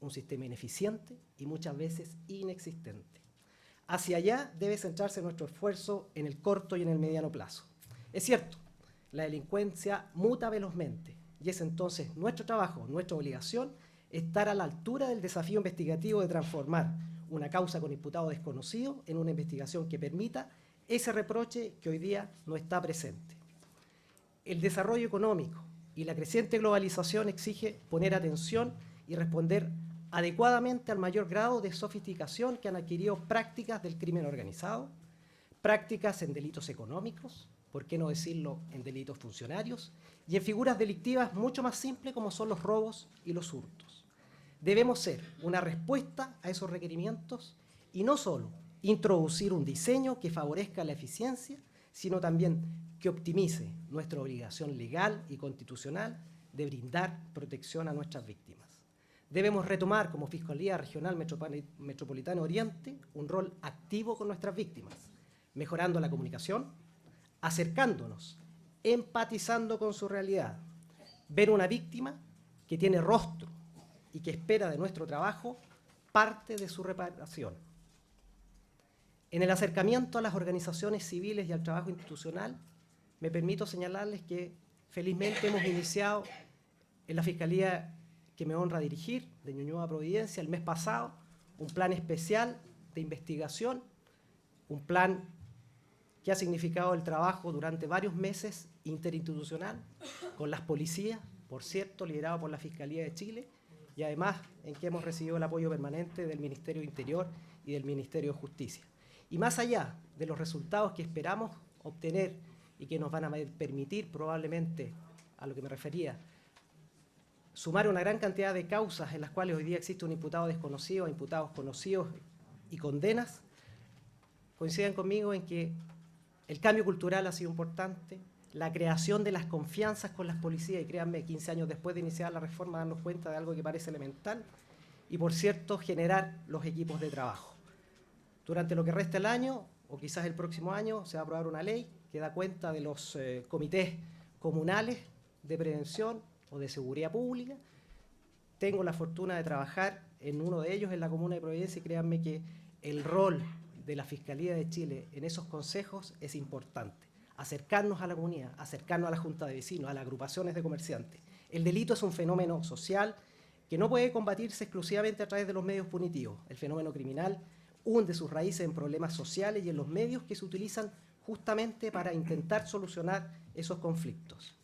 un sistema ineficiente y muchas veces inexistente. Hacia allá debe centrarse nuestro esfuerzo en el corto y en el mediano plazo. Es cierto, la delincuencia muta velozmente y es entonces nuestro trabajo, nuestra obligación, estar a la altura del desafío investigativo de transformar una causa con imputado desconocido en una investigación que permita ese reproche que hoy día no está presente. El desarrollo económico y la creciente globalización exige poner atención y responder adecuadamente al mayor grado de sofisticación que han adquirido prácticas del crimen organizado, prácticas en delitos económicos, por qué no decirlo en delitos funcionarios, y en figuras delictivas mucho más simples como son los robos y los hurtos. Debemos ser una respuesta a esos requerimientos y no solo introducir un diseño que favorezca la eficiencia, sino también que optimice nuestra obligación legal y constitucional de brindar protección a nuestras víctimas. Debemos retomar como Fiscalía Regional Metropolitana Oriente un rol activo con nuestras víctimas, mejorando la comunicación, acercándonos, empatizando con su realidad, ver una víctima que tiene rostro y que espera de nuestro trabajo parte de su reparación. En el acercamiento a las organizaciones civiles y al trabajo institucional, me permito señalarles que felizmente hemos iniciado en la Fiscalía que me honra dirigir, de Ñuñoa a Providencia, el mes pasado, un plan especial de investigación, un plan que ha significado el trabajo durante varios meses interinstitucional con las policías, por cierto, liderado por la Fiscalía de Chile, y además en que hemos recibido el apoyo permanente del Ministerio de Interior y del Ministerio de Justicia. Y más allá de los resultados que esperamos obtener y que nos van a permitir probablemente, a lo que me refería, sumar una gran cantidad de causas en las cuales hoy día existe un imputado desconocido, imputados conocidos y condenas, coinciden conmigo en que el cambio cultural ha sido importante, la creación de las confianzas con las policías, y créanme, 15 años después de iniciar la reforma, darnos cuenta de algo que parece elemental, y por cierto, generar los equipos de trabajo. Durante lo que resta el año, o quizás el próximo año, se va a aprobar una ley que da cuenta de los comités comunales de prevención o de seguridad pública. Tengo la fortuna de trabajar en uno de ellos en la comuna de Providencia y créanme que el rol de la Fiscalía de Chile en esos consejos es importante. Acercarnos a la comunidad, acercarnos a la junta de vecinos, a las agrupaciones de comerciantes. El delito es un fenómeno social que no puede combatirse exclusivamente a través de los medios punitivos. El fenómeno criminal hunde sus raíces en problemas sociales y en los medios que se utilizan justamente para intentar solucionar esos conflictos.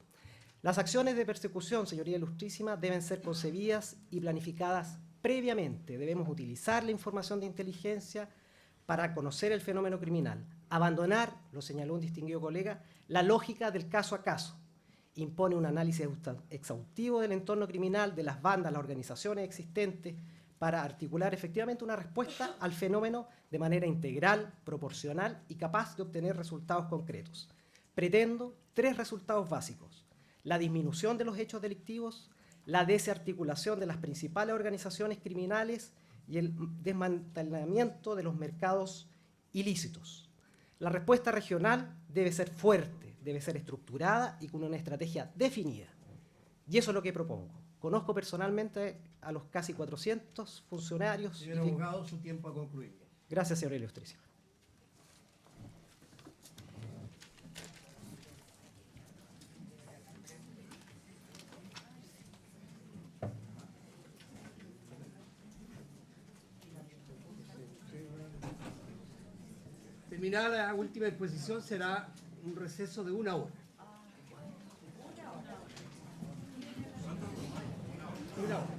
Las acciones de persecución, señoría ilustrísima, deben ser concebidas y planificadas previamente. Debemos utilizar la información de inteligencia para conocer el fenómeno criminal. Abandonar, lo señaló un distinguido colega, la lógica del caso a caso. Impone un análisis exhaustivo del entorno criminal, de las bandas, las organizaciones existentes, para articular efectivamente una respuesta al fenómeno de manera integral, proporcional y capaz de obtener resultados concretos. Pretendo 3 resultados básicos: la disminución de los hechos delictivos, la desarticulación de las principales organizaciones criminales y el desmantelamiento de los mercados ilícitos. La respuesta regional debe ser fuerte, debe ser estructurada y con una estrategia definida. Y eso es lo que propongo. Conozco personalmente a los casi 400 funcionarios. Señor abogado, su tiempo ha concluido. Gracias, señor ilustrísimo. Terminada la última exposición, será un receso de 1 hora. 1 hora.